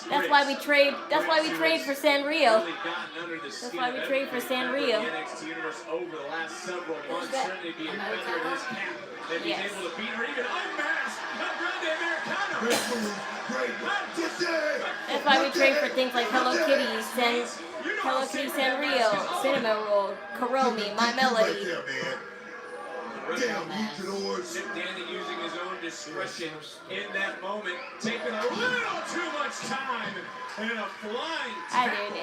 Speaker 1: That's why we trade for Sanrio. That's why we trade for Sanrio. Yes. That's why we trade for things like Hello Kitty, Sanrio, Cinnamon Roll, Kuromi, My Melody.
Speaker 3: Danny using his own discretion in that moment, taking a little too much time, and a flying tackle.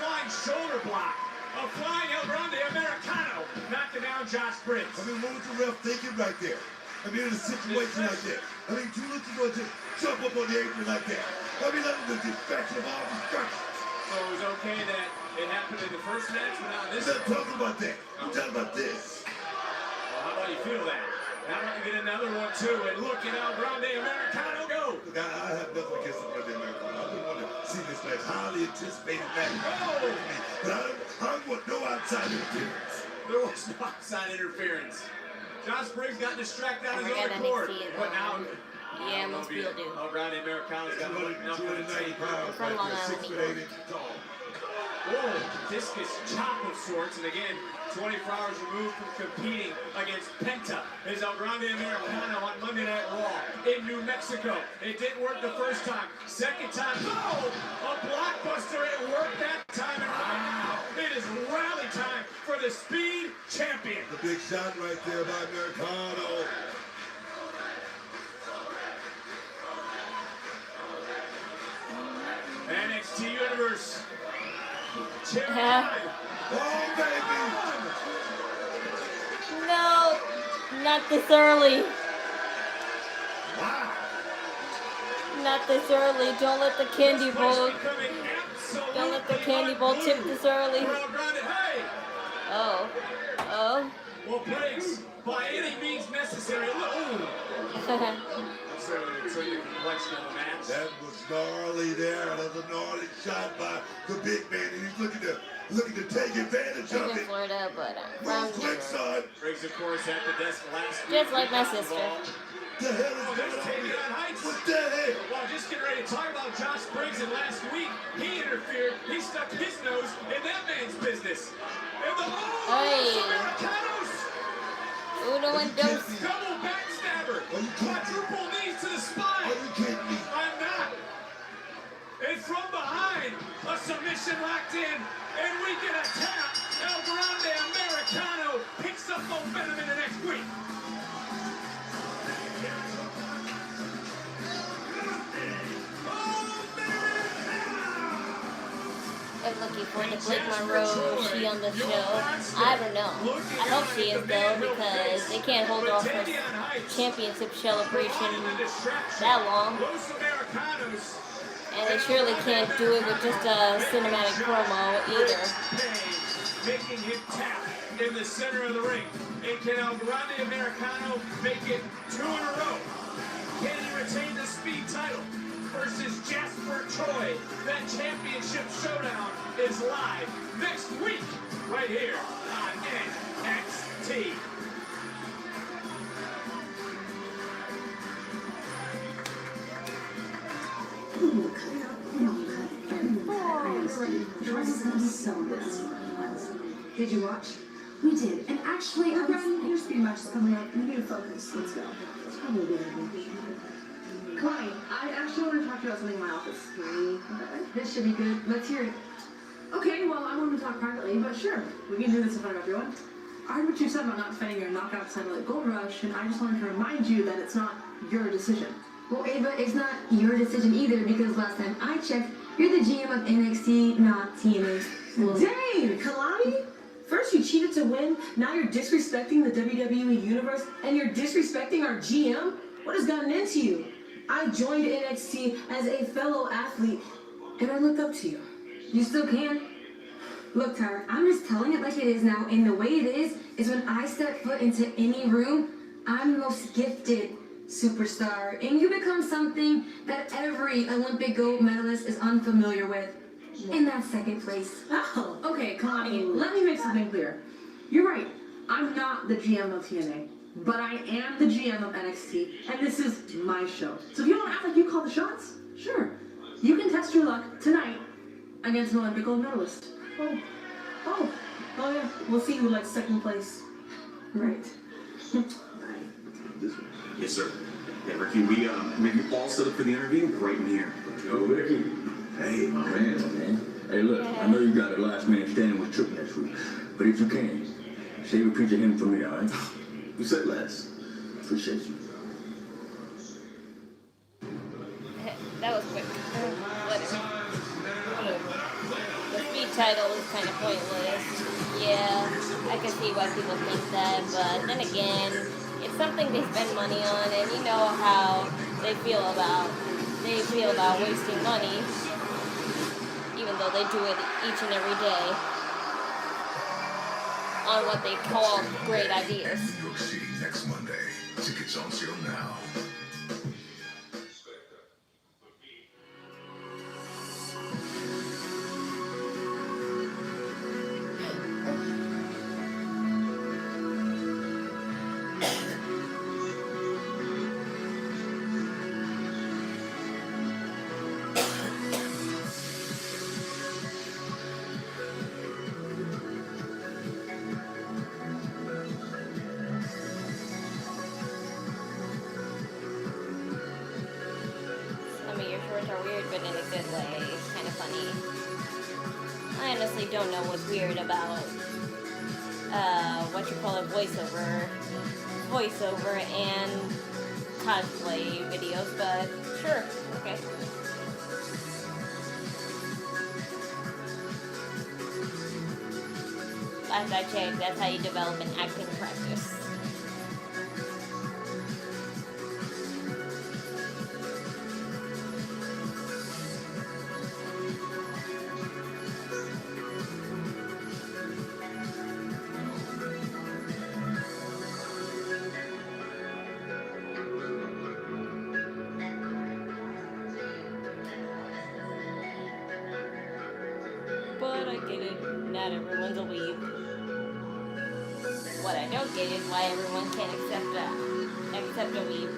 Speaker 3: Flying shoulder block. A flying El Grande Americano, knocking down Josh Briggs.
Speaker 4: I mean, what was the ref thinking right there? I mean, in a situation like that. I mean, two looks going to jump up on the apron like that. I mean, that was a distraction of all distractions.
Speaker 3: So it was okay that it happened in the first match, but not this.
Speaker 4: I'm not talking about that. I'm talking about this.
Speaker 3: Well, how about you feel that? How about you get another one, too, and look at El Grande Americano go?
Speaker 4: Look, I have nothing against El Grande Americano. participate in that. But I don't want no outside interference.
Speaker 3: There was no outside interference. Josh Briggs got distracted on his own accord, but now.
Speaker 1: Yeah, most people do.
Speaker 3: Around Americano's got
Speaker 4: 290 pounds,
Speaker 1: From Long Island.
Speaker 4: 6 foot 8 inches tall.
Speaker 3: Whoa, discus chop of sorts, and again, 24 hours removed from competing against Penta, is El Grande Americano on Monday Night Raw in New Mexico. It didn't work the first time. Second time, oh, a blockbuster. It worked that time, and right now, it is rally time for the Speed Champion.
Speaker 4: The big shot right there by Americano.
Speaker 3: NXT Universe.
Speaker 4: Oh, baby!
Speaker 1: No, not this early.
Speaker 4: Wow.
Speaker 1: Not this early. Don't let the candy bowl. Don't let the candy bowl tip this early. Oh. Oh.
Speaker 3: Well, Briggs, by any means necessary.
Speaker 4: That was gnarly there. That was a gnarly shot by the big man. And he's looking to take advantage of it.
Speaker 1: Florida, but
Speaker 4: Move quick, son.
Speaker 3: Briggs, of course, at the desk last week.
Speaker 1: just like my sister.
Speaker 4: The hell is going on? What the hell?
Speaker 3: Well, just getting ready to talk about Josh Briggs, and last week he interfered. He stuck his nose in that man's business. And the Americanos.
Speaker 1: Uno and dos.
Speaker 3: Double backstabber. Quadruple knees to the spine.
Speaker 4: Are you kidding me?
Speaker 3: I'm not. And from behind, a submission locked in, and we get a tap. El Grande Americano picks up momentum in the next week.
Speaker 1: I'm looking forward to Blake Monroe. Is she on the show? I don't know. I hope she is though, because they can't hold off her championship celebration that long. And they surely can't do it with just a cinematic promo either.
Speaker 3: Making him tap in the center of the ring. And can El Grande Americano make it 2 in a row? Can he retain the speed title versus Jasper Troy? That championship showdown is live next week, right here on NXT.
Speaker 9: Did you watch? We did. And actually, your speed match is coming up. We need to focus. Let's go. Connie, I actually want to talk to you about something in my office. This should be good. Let's hear it. Okay, well, I want to talk privately, but sure. We can do this in front of everyone. I heard what you said about not defending your knockout title at Gold Rush, and I just wanted to remind you that it's not your decision.
Speaker 12: Well, Ava, it's not your decision either, because last time I checked, you're the GM of NXT, not TNA.
Speaker 9: Well, dang, Kalani! First you cheated to win, now you're disrespecting the WWE Universe, and you're disrespecting our GM? What has gotten into you? I joined NXT as a fellow athlete, and I looked up to you.
Speaker 12: You still can. Look, Tyra, I'm just telling it like it is now, and the way it is when I step foot into any room, I'm the most gifted superstar, and you become something that every Olympic gold medalist is unfamiliar with. And that's second place.
Speaker 9: Oh, okay, Connie, let me make something clear. You're right, I'm not the GM of TNA, but I am the GM of NXT, and this is my show. So if you want to act like you call the shots, sure. You can test your luck tonight against an Olympic gold medalist. Oh yeah, we'll see who likes second place. Right.
Speaker 13: Yes, sir. Yeah, Ricky, we all set up for the interview right in here.
Speaker 14: Yo, Ricky. Hey, my man. Hey, look, I know you got a last man standing with Triple next week, but if you can, save a picture of him for me, all right? You said less. Appreciate you.
Speaker 1: That was quick. Whatever. The speed title is kind of pointless. Yeah, I can see why people think that, but then again, it's something they spend money on, and you know how they feel about wasting money, even though they do it each and every day on what they call great ideas.
Speaker 15: New York City next Monday. Tickets on sale now.
Speaker 1: are weird, but in a good way. It's kind of funny. I honestly don't know what's weird about, voiceover and cosplay videos, but sure, okay. Last I checked, that's how you develop an acting practice. But I get it, not everyone's a weeb. What I don't get is why everyone can't accept a weeb.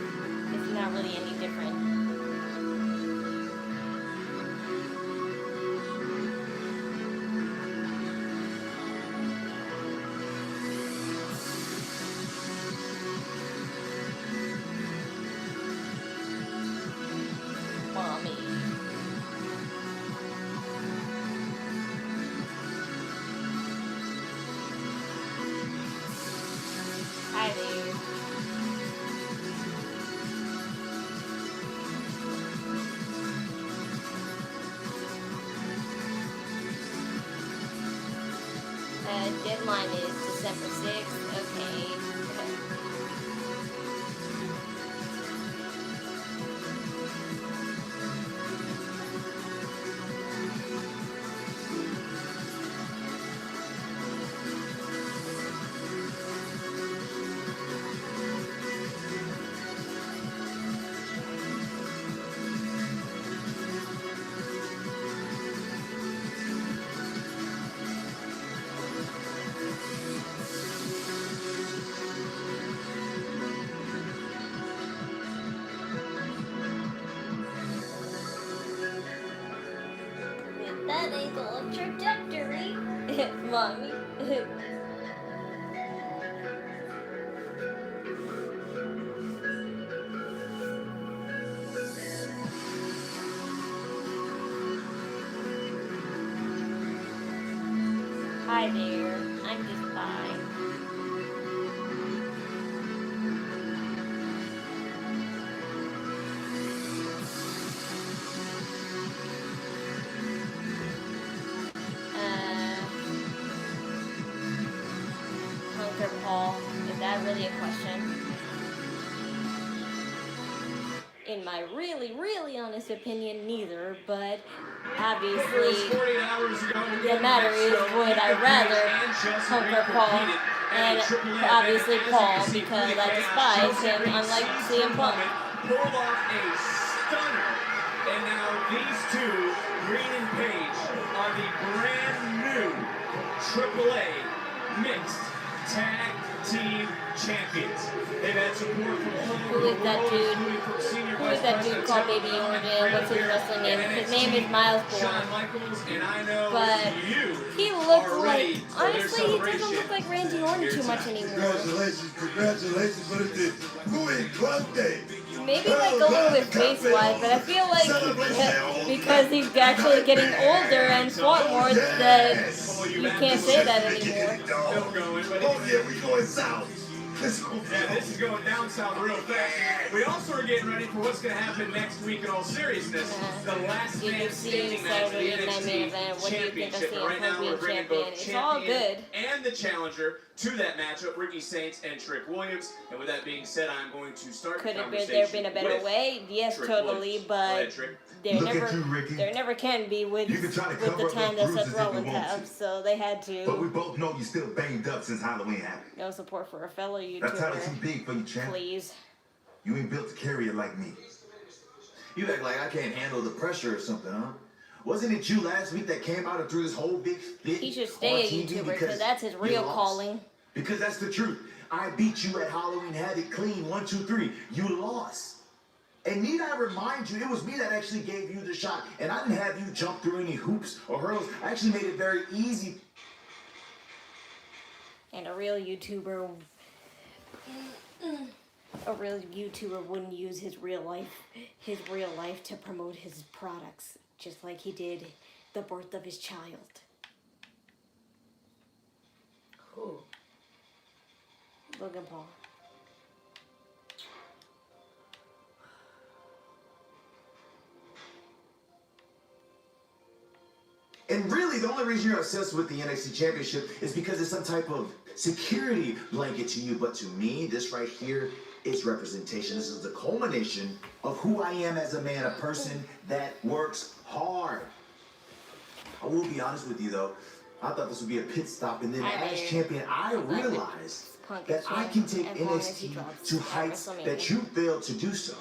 Speaker 1: It's not really any different. Mommy. Hi there. Deadline is December 6th. Okay. That ankle trajectory. Mommy. Hi there. I'm just fine. Paul, is that really a question? In my really, really honest opinion, neither, but obviously the matter is, would I rather conquer Paul and obviously Paul, because I despise him, unlike CM Punk.
Speaker 3: Pulled off a stunner, and now these two, Green and Page, are the brand new AAA Mixed Tag Team Champions. They've had support from all over the world, including from senior vice president
Speaker 1: called Baby Orton? What's his wrestling name? His name is Miles Bourne. But he looks like, honestly, he doesn't look like Randy Orton too much anymore.
Speaker 4: Congratulations for the Louis Club Day.
Speaker 1: Maybe like going with face-wise, but I feel like because he's actually getting older and fought more, that you can't say that anymore.
Speaker 4: Oh yeah, we going south.
Speaker 3: Yeah, this is going down south real fast. We also are getting ready for what's going to happen next week in all seriousness. The last man standing match for the NXT Championship. And right now we're bringing both champion and the challenger to that matchup, Ricky Saints and Trick Williams. And with that being said, I'm going to start the conversation.
Speaker 1: Could have been a better way? Yes, totally, but there never can be with the time that Seth Rollins has, so they had to.
Speaker 15: But we both know you're still banged up since Halloween happened.
Speaker 1: No support for a fellow YouTuber.
Speaker 15: That title too big for you, champ.
Speaker 1: Please.
Speaker 15: You ain't built to carry it like me.
Speaker 6: You act like I can't handle the pressure or something, huh? Wasn't it you last week that came out and threw this whole big fit?
Speaker 1: He should stay a YouTuber because that's his real calling.
Speaker 6: Because that's the truth. I beat you at Halloween Havoc clean, 1, 2, 3. You lost. And need I remind you, it was me that actually gave you the shot. And I didn't have you jump through any hoops or hurdles. I actually made it very easy.
Speaker 1: And a real YouTuber A real YouTuber wouldn't use his real life to promote his products, just like he did the birth of his child.
Speaker 2: Who?
Speaker 1: Logan Paul.
Speaker 6: And really, the only reason you're obsessed with the NXT Championship is because it's some type of security blanket to you. But to me, this right here is representation. This is the culmination of who I am as a man, a person that works hard. I will be honest with you, though. I thought this would be a pit stop, and then as champion, I realized that I can take NXT to heights that you failed to do so.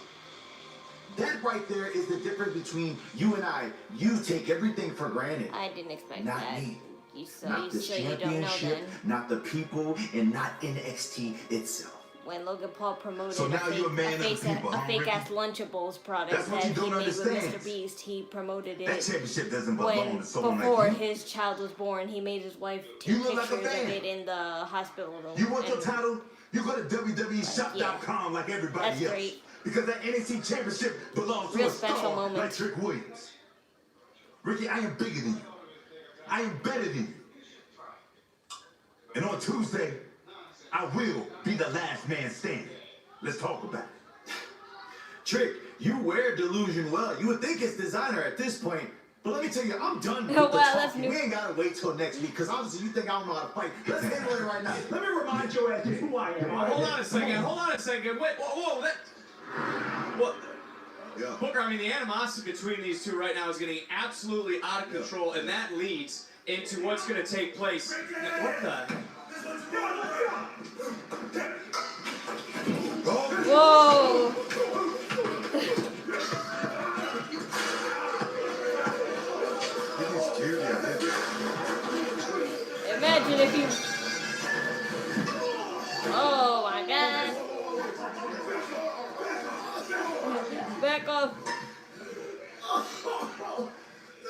Speaker 6: That right there is the difference between you and I. You take everything for granted.
Speaker 1: I didn't expect
Speaker 6: not
Speaker 1: that.
Speaker 6: Me.
Speaker 1: Not
Speaker 6: this
Speaker 1: championship,
Speaker 6: championship, not the people, and not NXT itself.
Speaker 1: When Logan Paul promoted
Speaker 6: so now you're a man
Speaker 1: a
Speaker 6: of the people,
Speaker 1: fake-ass Lunchables product
Speaker 6: That's what
Speaker 1: that
Speaker 6: you don't
Speaker 1: he made
Speaker 6: understand.
Speaker 1: with Mr. Beast, he promoted it
Speaker 6: That championship doesn't belong to someone
Speaker 1: before
Speaker 6: like you.
Speaker 1: his child was born. He made his wife take
Speaker 6: You look like a
Speaker 1: pictures of
Speaker 6: fan.
Speaker 1: it in the hospital room.
Speaker 6: You want your title? You go to WWEshop.com like everybody
Speaker 1: That's
Speaker 6: else.
Speaker 1: great.
Speaker 6: Because that NXT championship belongs to
Speaker 1: Real
Speaker 6: a
Speaker 1: special
Speaker 6: star
Speaker 1: moment.
Speaker 6: like Trick Williams. Ricky, I am bigger than you. I am better than you. And on Tuesday, I will be the last man standing. Let's talk about it. Trick, you wear delusion well. You would think it's designer at this point. But let me tell you, I'm done with the talking. We ain't gotta wait till next week, because obviously you think I don't know how to fight. Let's handle it right now. Let me remind your ass just who I am.
Speaker 3: Hold on a second. Wait, whoa, that... What?
Speaker 4: Yeah.
Speaker 3: Booker, I mean, the animosity between these two right now is getting absolutely out of control, and that leads into what's going to take place. What the...
Speaker 1: Whoa! Imagine if you... Oh my god! Back off!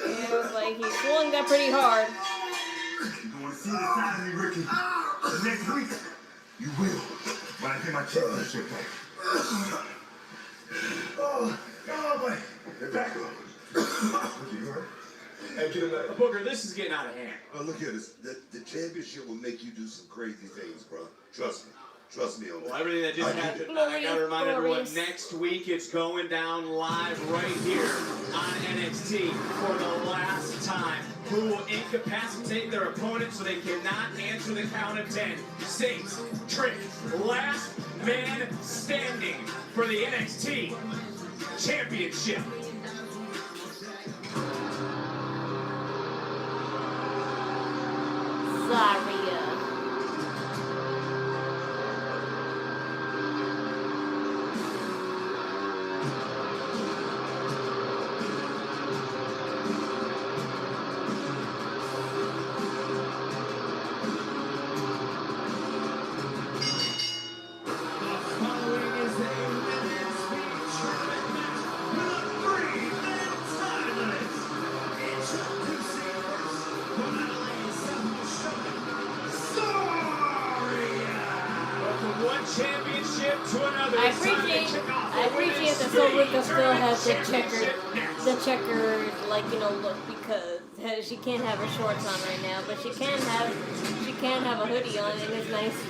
Speaker 1: It was like he swung that pretty hard.
Speaker 4: You don't want to see the side of me, Ricky. Next week, you will. When I get my championship back. Oh, boy. Get back up. Ricky, you hurt? Hey, get him back.
Speaker 3: Booker, this is getting out of hand.
Speaker 4: Oh, look at this. The championship will make you do some crazy things, bro. Trust me. Trust me on that.
Speaker 3: Well, everything that just happened, I gotta remind everyone, next week it's going down live right here on NXT for the last time. Who will incapacitate their opponent so they cannot answer the count of 10. Saints, Trick, last man standing for the NXT Championship.
Speaker 1: Zaria. I appreciate that Soulrica still has the checkered, like, you know, look, because she can't have her shorts on right now, but she can have a hoodie on, and it's nice.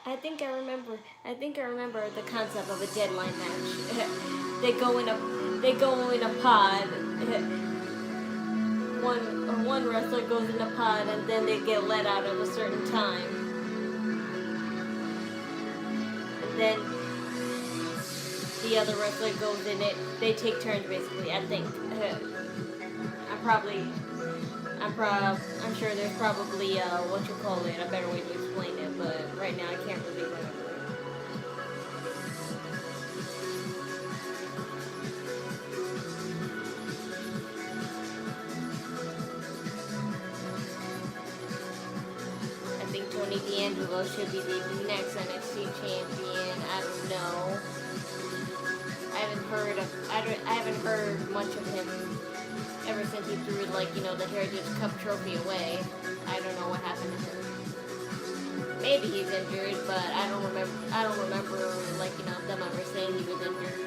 Speaker 1: I think I remember the concept of a deadline match. they go in a pod. One wrestler goes in a pod and then they get let out at a certain time. And then the other wrestler goes in it. They take turns basically, I think. I'm sure there's probably what you call it, a better way to explain it, but right now I can't really remember. I think 20 D'Angelo should be the next NXT champion. I don't know. I haven't heard much of him ever since he threw, like, you know, the Heritage Cup trophy away. I don't know what happened to him. Maybe he's injured, but I don't remember, like, you know, them ever saying he was injured.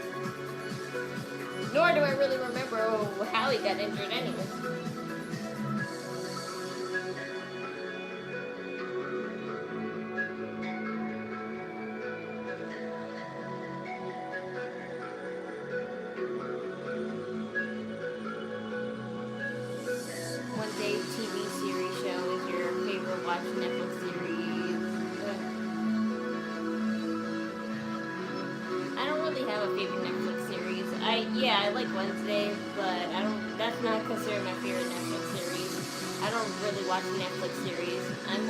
Speaker 1: Nor do I really remember how he got injured anyway. One day TV series show is your favorite watch Netflix series. I don't really have a favorite Netflix series. I like Wednesday, but that's not considered my favorite Netflix series. I don't really watch Netflix series. I'm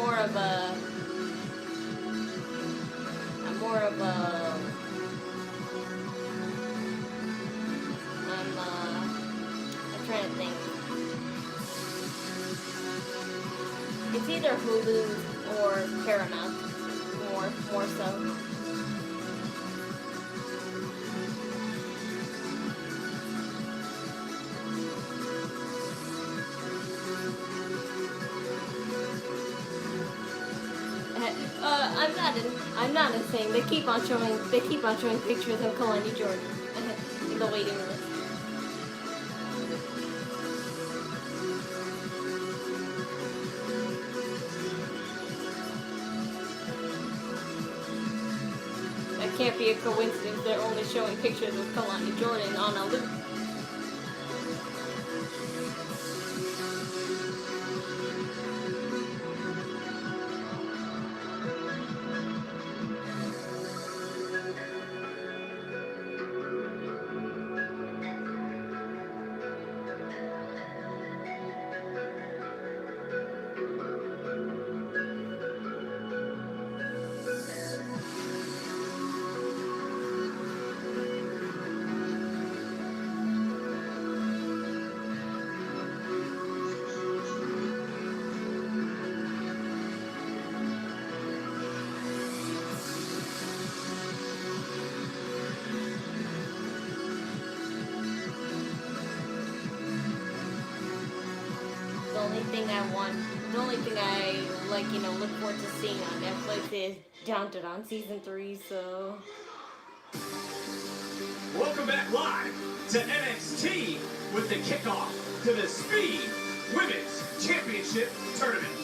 Speaker 1: trying to think. It's either Hulu or Paramount, more so. I'm not insane. They keep on showing pictures of Kalani Jordan in the waiting room. That can't be a coincidence. They're only showing pictures of Kalani Jordan on a loop. The only thing I like, you know, look forward to seeing on Netflix is Downton on season 3. So
Speaker 3: welcome back live to NXT with the kickoff to the Speed Women's Championship Tournament.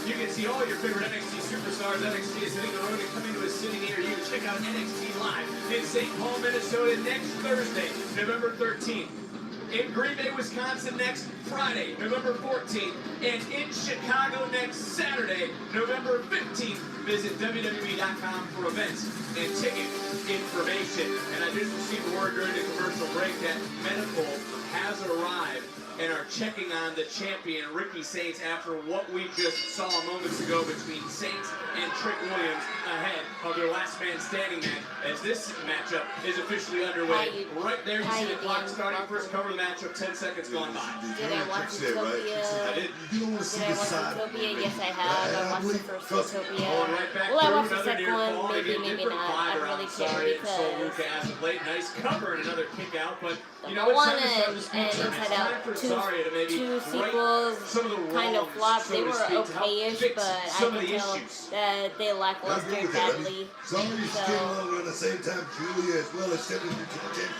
Speaker 3: You can see all your favorite NXT superstars. NXT is hitting the road and coming to a city near you. Check out NXT Live in St. Paul, Minnesota next Thursday, November 13th. In Green Bay, Wisconsin next Friday, November 14th. And in Chicago next Saturday, November 15th. Visit WWE.com for events and ticket information. And I just received word during the commercial break that medical has arrived and are checking on the champion, Ricky Saints, after what we just saw moments ago between Saints and Trick Williams ahead of their last man standing match, as this matchup is officially underway. Right there, you see the clock starting. First cover of the matchup, 10 seconds gone by.
Speaker 1: Did I watch Utopia? Yes, I have. I watched the first Utopia. Well, I watched the second one, maybe not. I really care because
Speaker 3: nice cover and another kick out, but
Speaker 1: you know, one and Inside Out, two sequels kind of flopped. They were okay-ish, but I can tell that they lackluster badly.
Speaker 4: Sorry, you came along at the same time, Julia, as well as Stephanie.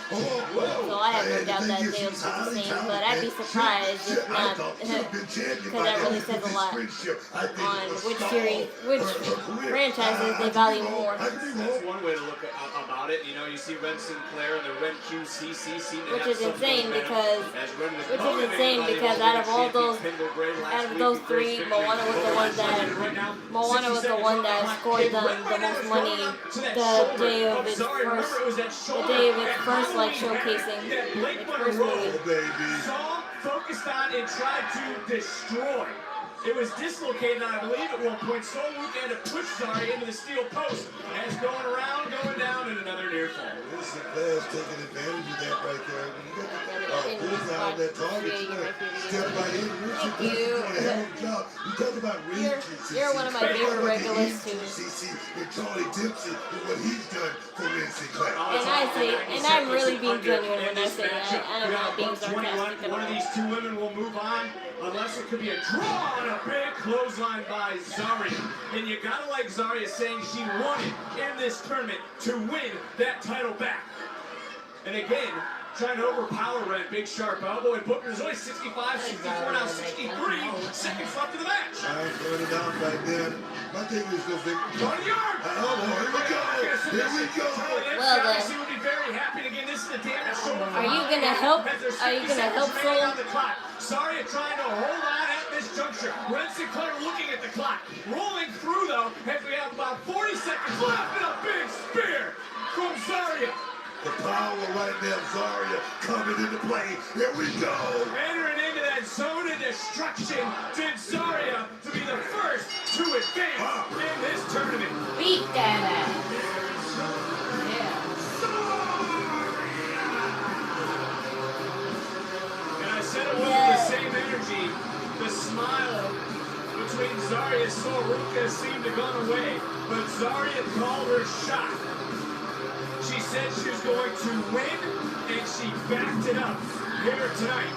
Speaker 1: So I have no doubt that they'll do the same, but I'd be surprised if not, because that really says a lot on which franchises they value more.
Speaker 3: That's one way to look about it. You know, you see Ren Sinclair and the Ren QCCC,
Speaker 1: which is insane because out of all those three, Moana was the one that scored them the most money the day of its first like showcasing its first movie.
Speaker 3: Saw, focused on, and tried to destroy It was dislocated, I believe, at one point. So Luke had to push Zarya into the steel post. As going around, going down, and another near fall.
Speaker 4: This is Flash taking advantage of that right there. When you got the bullseye on that target, you want to step right in. Richard Dempsey doing a hell of a job. You talk about ring.
Speaker 1: You're one of my favorite regulars, too.
Speaker 4: CC and Charlie Dempsey and what he's done for Ren Sinclair.
Speaker 1: And I'm really being genuine when I say that. I'm not being sarcastic at
Speaker 3: One of
Speaker 1: all.
Speaker 3: these two women will move on, unless it could be a draw on a big clothesline by Zarya. And you gotta like Zarya saying she wanted in this tournament to win that title back. And again, trying to overpower Red, big sharp elbow, and Booker's only 65, 64, now 63 seconds left of the match.
Speaker 4: I'm running out right there. My thing is go big.
Speaker 3: Tony Yard!
Speaker 4: Oh, here we go. Here we go.
Speaker 1: Well then,
Speaker 3: She would be very happy to get this is the damage shoulder.
Speaker 1: are you gonna help? Are you gonna help Soul?
Speaker 3: Zarya trying to hold on at this juncture. Ren Sinclair looking at the clock. Rolling through though, as we have about 40 seconds left, and a big spear from Zarya.
Speaker 4: The power right now, Zarya coming into play. Here we go.
Speaker 3: Entering into that zone of destruction, did Zarya to be the first to advance in this tournament.
Speaker 2: Beat that ass.
Speaker 3: And I said it wasn't the same energy. The smile between Zarya and Soruka seemed to gone away, but Zarya called her shot. She said she was going to win, and she backed it up here tonight.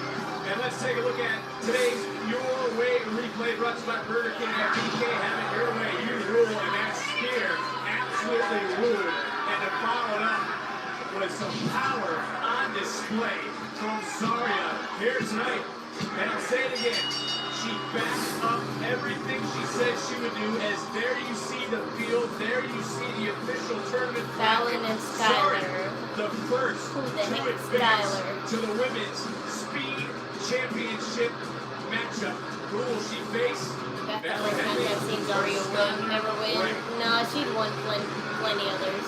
Speaker 3: And let's take a look at today's Your Way replay brought to you by Burger King. At BK, have it your way, you rule, and that spear absolutely ruled. And to follow it up with some power on display from Zarya here tonight. And I'll say it again. She backed up everything she said she would do, as there you see the field, there you see the official tournament.
Speaker 1: Fallon and Skyler.
Speaker 3: The first
Speaker 1: Who the
Speaker 3: to
Speaker 1: heck is
Speaker 3: advance
Speaker 1: Skyler?
Speaker 3: to the Women's Speed Championship matchup. Who will she face?
Speaker 1: That's the first time I've seen Zarya win. Never win. No, she'd won plenty others.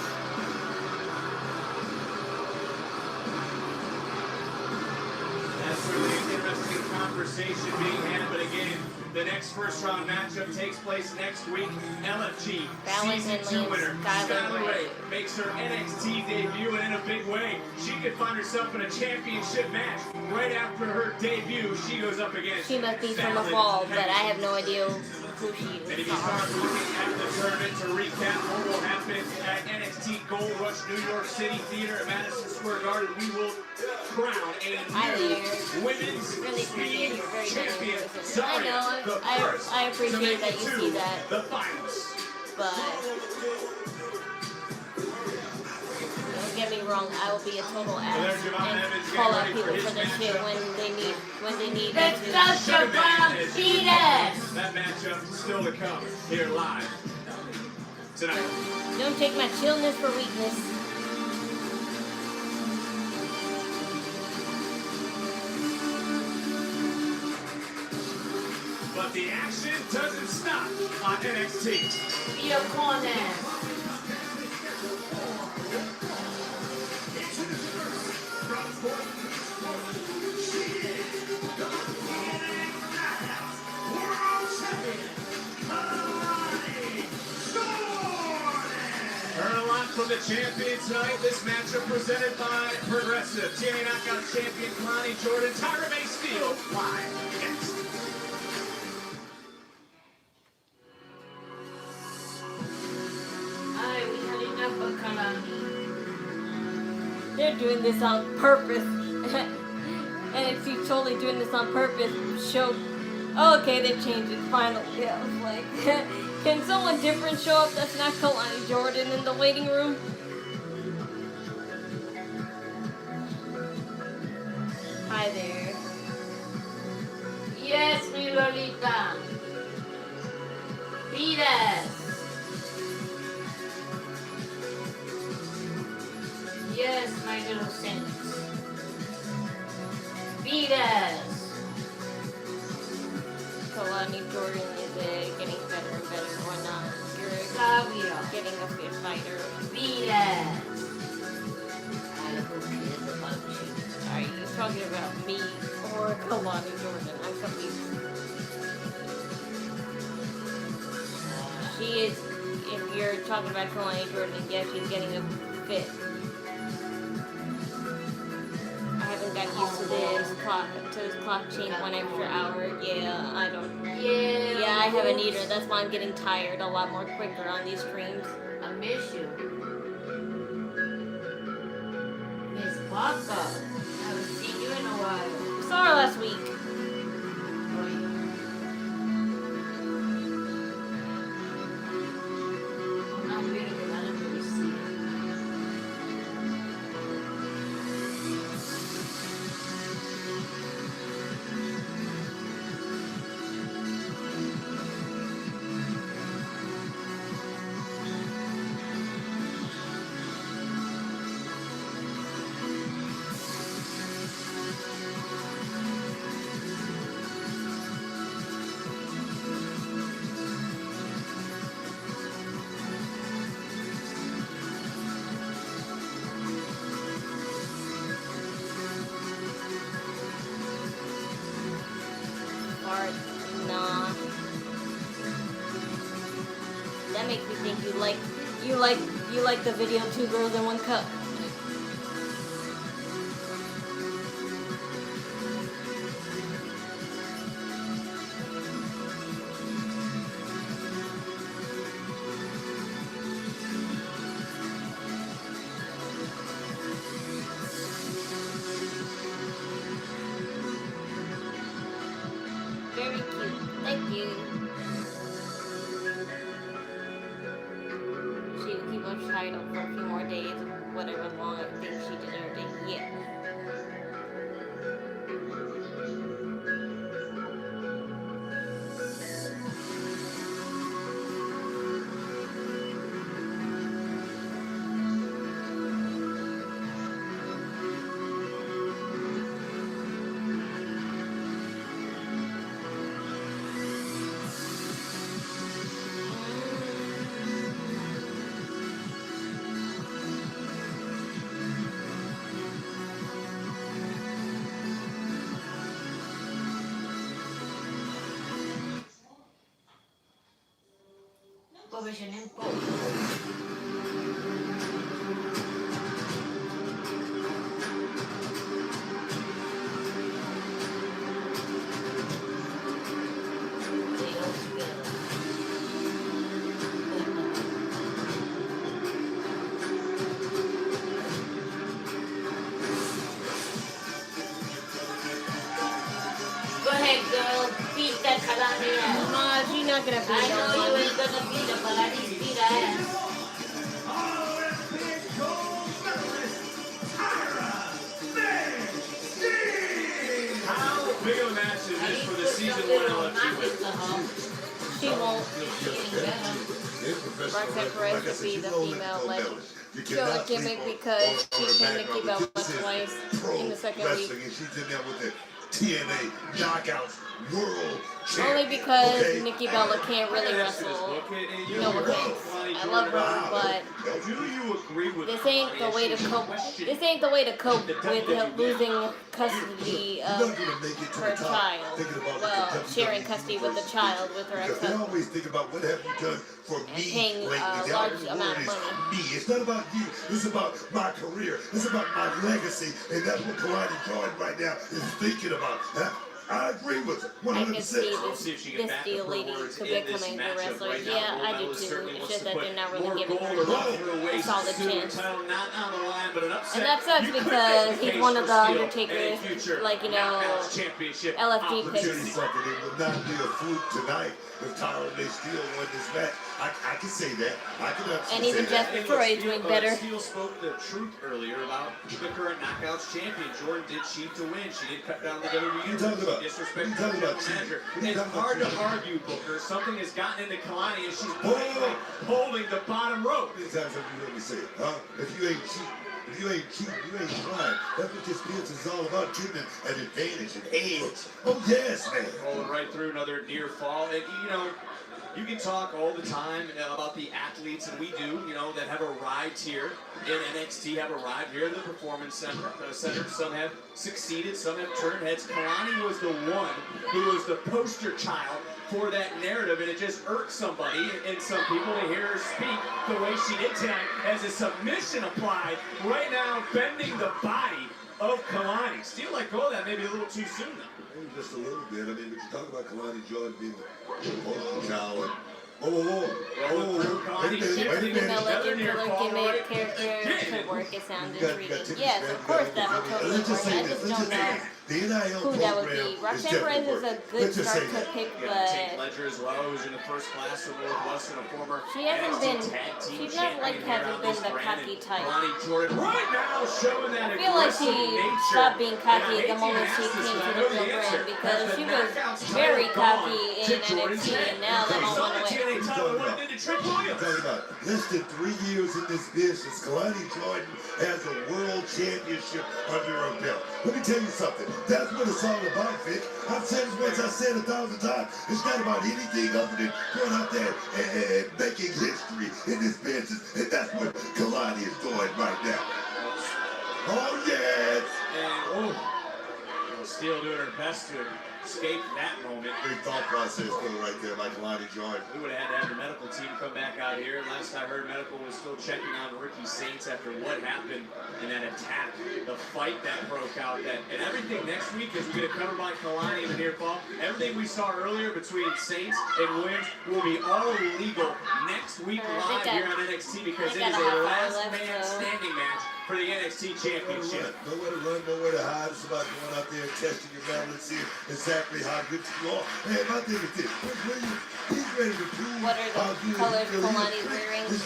Speaker 3: That's really an interesting conversation being had, but again, the next first round matchup takes place next week. LFG Season 2 winner Skyler Ray makes her NXT debut, and in a big way, she could find herself in a championship match right after her debut. She goes up against
Speaker 1: She must be from the fall, but I have no idea who she is.
Speaker 3: And if you start looking at the tournament to recap what will happen at NXT Gold Rush New York City Theater at Madison Square Garden, we will crown a new women's speed champion.
Speaker 1: I know, I appreciate that you see that.
Speaker 3: The finals.
Speaker 1: But don't get me wrong, I will be a total ass and call out people for their shit when they need
Speaker 2: Let's
Speaker 1: me to.
Speaker 2: go, Shabam, beat us!
Speaker 3: That matchup still to come here live tonight.
Speaker 1: Don't take my chillness for weakness.
Speaker 3: But the action doesn't stop on NXT.
Speaker 2: Be a corner.
Speaker 3: Earn a lot from the champion tonight. This matchup presented by Progressive. TNA Knockout champion Lonnie Jordan, Tyra May Steele, live next.
Speaker 2: Alright, we had enough of Kalani.
Speaker 1: They're doing this on purpose. And she's totally doing this on purpose. Show. Oh, okay, they changed it finally. I was like, can someone different show up that's not Kalani Jordan in the waiting room? Hi there.
Speaker 2: Yes, mi Lolita. Beat us. Yes, my little saints. Beat us.
Speaker 1: Kalani Jordan is getting better and better or not. You're
Speaker 2: Sabio.
Speaker 1: getting a good fighter.
Speaker 2: Beat us. I who cares about you?
Speaker 1: Are you talking about me or Kalani Jordan? I'm confused. talking about Kalani Jordan, and yeah, she's getting a fit. I haven't got used to this clock change 1 extra hour. Yeah, I don't. Yeah, I haven't either. That's why I'm getting tired a lot more quicker on these streams.
Speaker 2: I miss you. Miss Papa. I haven't seen you in a while.
Speaker 1: Saw her last week. Nah. That makes me think you like the video Two Girls in One Cup. Very cute. Thank you. She will keep us tied up for a few more days, whatever long I think she deserved it. Yeah.
Speaker 2: Profesional. Go ahead, girl. Beat that Kalani ass.
Speaker 1: Nah, she's not gonna beat
Speaker 2: I know
Speaker 1: her.
Speaker 2: you ain't gonna beat her, but I need to beat her ass.
Speaker 3: How big of a match is this for the season 1 LFG win?
Speaker 1: She won't. Roxanne Perez to be the female legend. Kill a gimmick because she pinned Nikki Bella twice in the second week.
Speaker 4: And she's in there with the TNA Knockouts World Champ.
Speaker 1: Only because
Speaker 4: Okay?
Speaker 1: Nikki Bella can't really wrestle. No offense. I love her, but
Speaker 3: Do you agree with
Speaker 1: this ain't the way to cope. This ain't the way to cope with losing custody of her child. Well, sharing custody with the child with her
Speaker 4: They
Speaker 1: ex-husband.
Speaker 4: always think about what have you done for me
Speaker 1: paying
Speaker 4: lately.
Speaker 1: a
Speaker 4: They
Speaker 1: large
Speaker 4: always
Speaker 1: amount of
Speaker 4: worry
Speaker 1: money.
Speaker 4: me. It's not about you. It's about my career. It's about my legacy. And that's what Kalani Jordan right now is thinking about. Huh? I agree with her. 100%.
Speaker 1: I can see this deal lady could be becoming a wrestler. Yeah, I do too. It's just that they're not really giving her a solid chance. And that sucks because he's one of the Undertaker's, like, you know, LFG picks.
Speaker 4: It would not be a fluke tonight if Tyron May Steele won this match. I can say that. I can absolutely
Speaker 1: And even
Speaker 4: say
Speaker 1: Jeff
Speaker 4: that.
Speaker 1: Detroit doing better.
Speaker 3: Steele spoke the truth earlier about the current Knockouts champion. Jordan did cheat to win. She did cut down the WWE.
Speaker 4: You talking about?
Speaker 3: Disrespect
Speaker 4: You
Speaker 3: to
Speaker 4: talking
Speaker 3: the
Speaker 4: about
Speaker 3: manager.
Speaker 4: cheating?
Speaker 3: It's hard to argue, Booker. Something has gotten into Kalani and she's holding the bottom rope.
Speaker 4: How many times have you heard me say it, huh? If you ain't cheating, you ain't trying. That's what this business is all about, getting an advantage, an edge. Oh, yes, man.
Speaker 3: Rolling right through another near fall. And, you know, you can talk all the time about the athletes, and we do, you know, that have arrived here in NXT, have arrived here at the Performance Center. Some have succeeded, some have turned heads. Kalani was the one who was the poster child for that narrative, and it just irks somebody and some people to hear her speak the way she did tonight as a submission applied. Right now, bending the body of Kalani. Still let go of that maybe a little too soon, though.
Speaker 4: Maybe just a little bit. I mean, but you talk about Kalani Jordan being the poster child.
Speaker 3: Kalani shifting
Speaker 1: You know, like your gimmick character could work, it sounds intriguing. Yes, of course that would totally work. I just don't know who that would be. Roxanne Perez is a good start to pick, but
Speaker 3: Tate Ledger as well, who's in the first class of Northwestern, a former
Speaker 1: she hasn't been, she's not like hasn't been the cocky type.
Speaker 3: Right now showing that
Speaker 1: I feel like she stopped being cocky the moment she came to the program because she was very cocky in NXT and now that all went away.
Speaker 4: Less than 3 years in this business, Kalani Jordan has a world championship under her belt. Let me tell you something. That's what it's all about, Vic. I've said it once, I've said 1,000 times. It's not about anything other than going out there and making history in this business. And that's what Kalani is doing right now. Oh, yes.
Speaker 3: And, Steele doing her best to escape that moment.
Speaker 4: Big thought process going right there by Kalani Jordan.
Speaker 3: We would have had to have the medical team come back out here. Last I heard, medical was still checking on Ricky Saints after what happened in that attack, the fight that broke out. And everything next week is going to cover by Kalani in the near fall. Everything we saw earlier between Saints and Williams will be all legal next week live here on NXT because it is a last man standing match for the NXT Championship.
Speaker 4: Nowhere to run, nowhere to hide. It's about going out there and testing your metal and seeing exactly how good you are. Man, my thing is this. He's ready to prove
Speaker 1: what are the colors Kalani's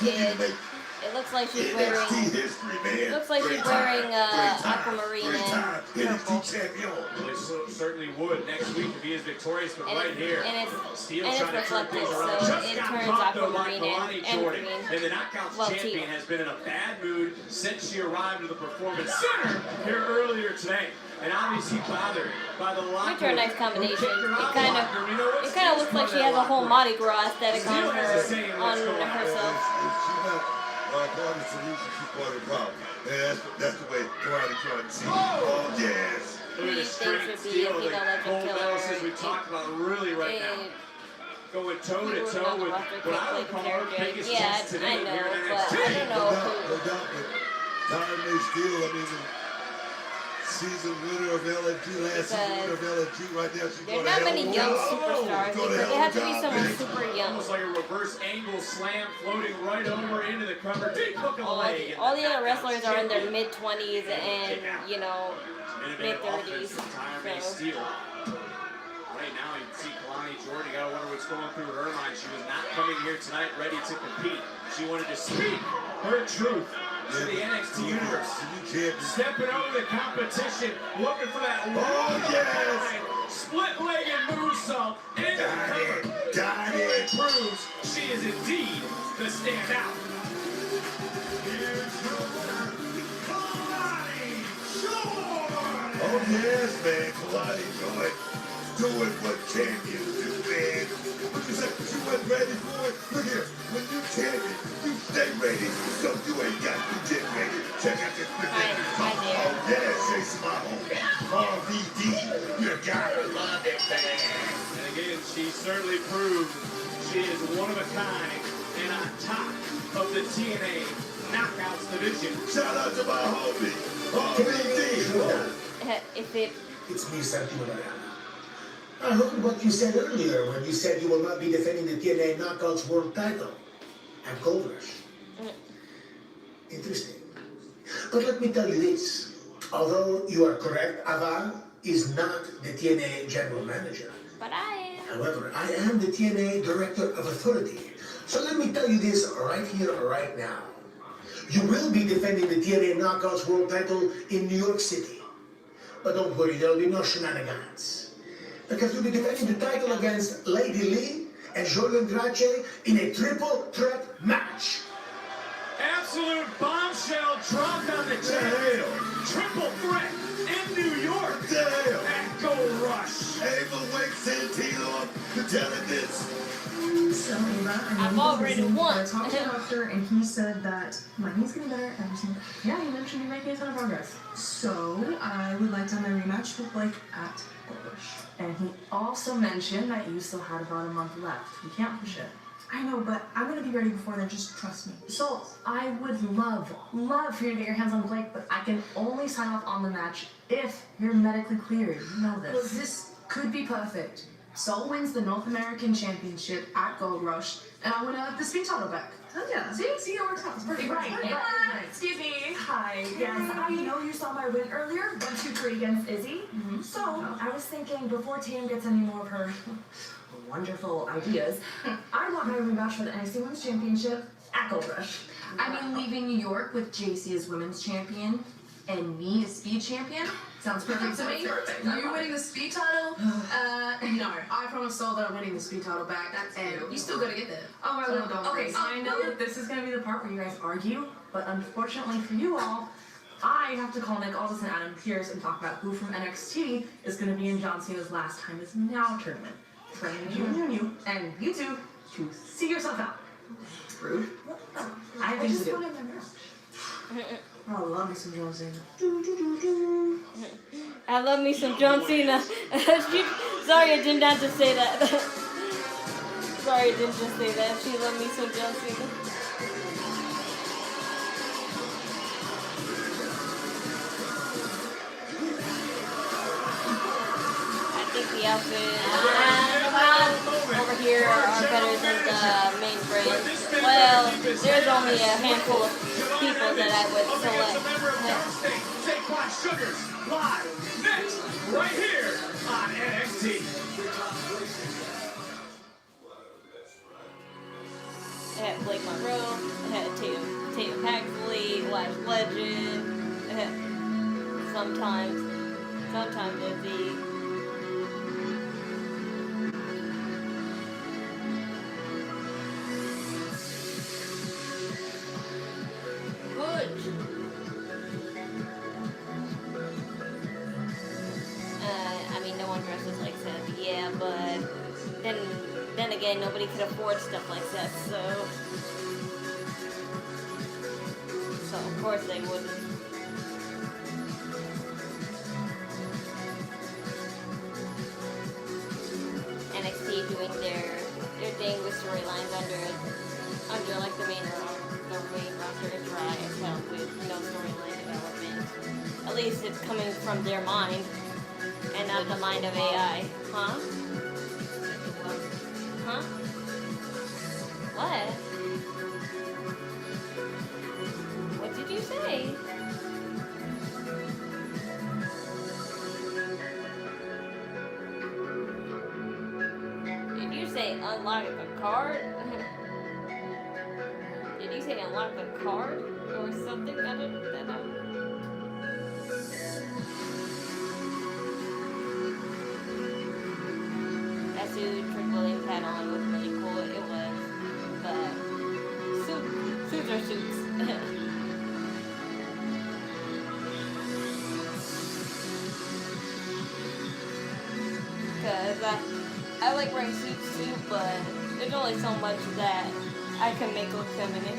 Speaker 1: wearing? It looks like she's wearing. It looks like she's wearing aquamarine and purple.
Speaker 3: It certainly would next week if he is victorious, but right here,
Speaker 1: and it's reflective, so it turns aquamarine and green.
Speaker 3: And the Knockouts champion has been in a bad mood since she arrived at the Performance Center here earlier today. And obviously bothered by the locker.
Speaker 1: Which are a nice combination. It kind of looks like she has a whole Mardi Gras aesthetic on herself.
Speaker 4: Part of the solution, she's part of the problem. And that's the way Kalani Jordan sees it. Oh, yes.
Speaker 3: Look at the strength, Steele, the gold medals we talked about really right now. Going toe-to-toe with what I would call her biggest test today here at NXT.
Speaker 1: I don't know
Speaker 4: No doubt, but Tyler Steele, I mean, season winner of LFG, last season winner of LFG, right now she's going to
Speaker 1: not many young superstars because they have to be someone super young.
Speaker 3: Almost like a reverse angle slam floating right over into the cover. Deep hook of the leg.
Speaker 1: All the other wrestlers are in their mid-20s and, you know, mid-30s.
Speaker 3: So. Right now, you can see Kalani Jordan. You gotta wonder what's going through her mind. She was not coming here tonight ready to compete. She wanted to speak her truth to the NXT universe. Stepping over the competition, looking for that split-legged moonsault in the cover. It proves she is indeed the standout. Here's your winner, Kalani Jordan.
Speaker 4: Oh yes, man, Kalani Jordan. Doing what champions do, man. What you said, you wasn't ready for it? Look here, when you champion, you stay ready. So you ain't got to get ready. Check out this position. Oh, yeah, Jason, my homie. RVD, you gotta love it, man.
Speaker 3: And again, she certainly proved she is one of a kind and on top of the TNA Knockouts division.
Speaker 4: Shout out to my homie, RVD.
Speaker 16: It's me, Santiago. I heard what you said earlier when you said you will not be defending the TNA Knockouts World title at Gold Rush. Interesting. But let me tell you this. Although you are correct, Ava is not the TNA General Manager.
Speaker 1: But I am.
Speaker 16: However, I am the TNA Director of Authority. So let me tell you this right here, right now. You will be defending the TNA Knockouts World title in New York City. But don't worry, there will be no shenanigans. Because you'll be defending the title against Lady Lee and Jordan Drache in a triple threat match.
Speaker 3: Absolute bombshell dropped on the channel. Triple threat in New York.
Speaker 4: Damn.
Speaker 3: At Gold Rush.
Speaker 4: Ava Wake Santino to tell him this.
Speaker 8: So, Ava,
Speaker 1: I've already won.
Speaker 8: I talked to the doctor, and he said that my knee's getting better every single day. Yeah, he mentioned you're making a ton of progress. So, I would like to have my rematch with Blake at Gold Rush.
Speaker 17: And he also mentioned that you still had about a month left. You can't push it.
Speaker 8: I know, but I'm gonna be ready before then. Just trust me.
Speaker 17: So, I would love for you to get your hands on Blake, but I can only sign off on the match if you're medically cleared. You know this.
Speaker 8: Well, this could be perfect.
Speaker 17: Sol wins the North American Championship at Gold Rush, and I win the speed title back.
Speaker 8: Oh yeah. See, it works out. It's perfect.
Speaker 17: Right.
Speaker 8: Excuse me.
Speaker 17: Hi. Yes, I know you saw my win earlier, 1-2-3 against Izzi. So I was thinking before Tatum gets any more of her wonderful ideas, I want my rematch for the NXT Women's Championship at Gold Rush.
Speaker 18: I mean, leaving New York with JC as Women's Champion and me as Speed Champion sounds perfect to me.
Speaker 17: Perfect.
Speaker 18: You winning the Speed title? No. I promised Sol that I'm winning the Speed title back, and you still gotta get there.
Speaker 17: Oh my
Speaker 18: So,
Speaker 17: God. Okay, so I know that this is gonna be the part where you guys argue, but unfortunately for you all, I have to call Nick Aldis and Adam Pearce and talk about who from NXT is gonna be in John Cena's Last Time Is Now tournament. So I need you and you two to see yourself out. Rude. I have things to do.
Speaker 18: I love me some John Cena.
Speaker 1: I love me some John Cena. Sorry, I did not just say that. Sorry, I didn't just say that. She loved me some John Cena. I think the outfits over here are better than the main brand. Well, there's only a handful of people that I would select.
Speaker 3: Sugars live next, right here on NXT.
Speaker 1: I had Blake Monroe. I had Tatum Paxley, Lash Legend. I had sometimes Izzi. I mean, no one dresses like Seth, yeah, but then again, nobody could afford stuff like Seth, so of course they wouldn't. NXT doing their thing with storylines under like the main roster is dry as hell with no storyline development. At least it's coming from their mind and not the mind of AI. Huh? Huh? What? What did you say? Did you say unlock the card? Did you say unlock the card? Or something? That suit Triple AAA had on was really cool. It was. But suits are suits. Because I like wearing suits too, but there's only so much that I can make look feminine.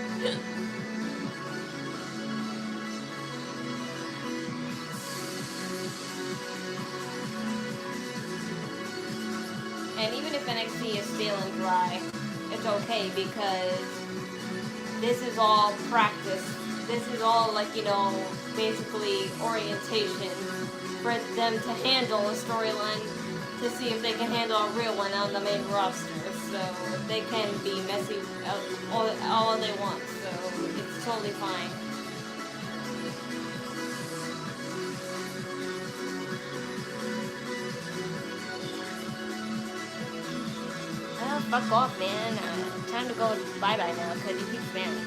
Speaker 1: And even if NXT is stale and dry, it's okay because this is all practice. This is all like, basically orientation for them to handle a storyline, to see if they can handle a real one on the main roster. So they can be messy all they want. So it's totally fine. Oh, fuck off, man. Time to go bye-bye now, because you keep spamming.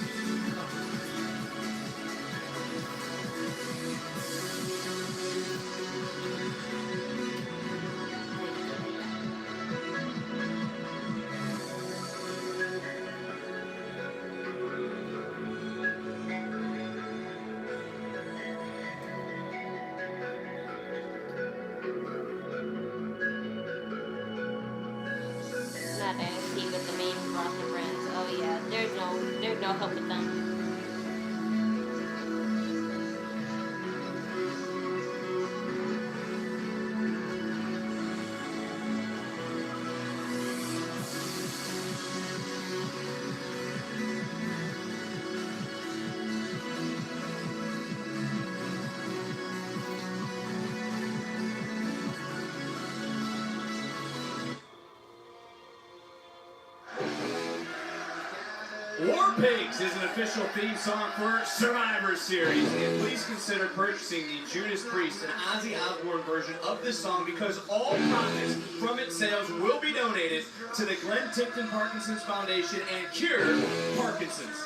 Speaker 1: Not NXT, but the main I'll help with them.
Speaker 3: War Pigs is an official theme song for Survivor Series, and please consider purchasing the Judas Priest and Ozzy Osbourne version of this song because all profits from its sales will be donated to the Glenn Tipton Parkinson's Foundation and Cure Parkinson's.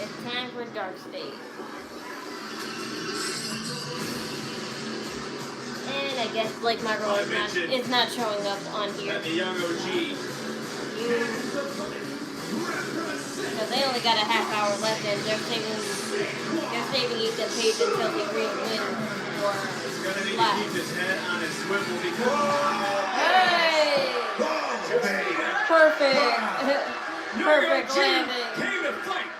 Speaker 1: It's time for Dark State. And I guess Blake Monroe is not showing up on here.
Speaker 3: And the young OG.
Speaker 1: So they only got a half hour left, and they're saving Ethan Page and Chelsea Green win for last.
Speaker 3: Keep his head on his swivel because
Speaker 1: Hey! Perfect landing.
Speaker 3: Came to fight.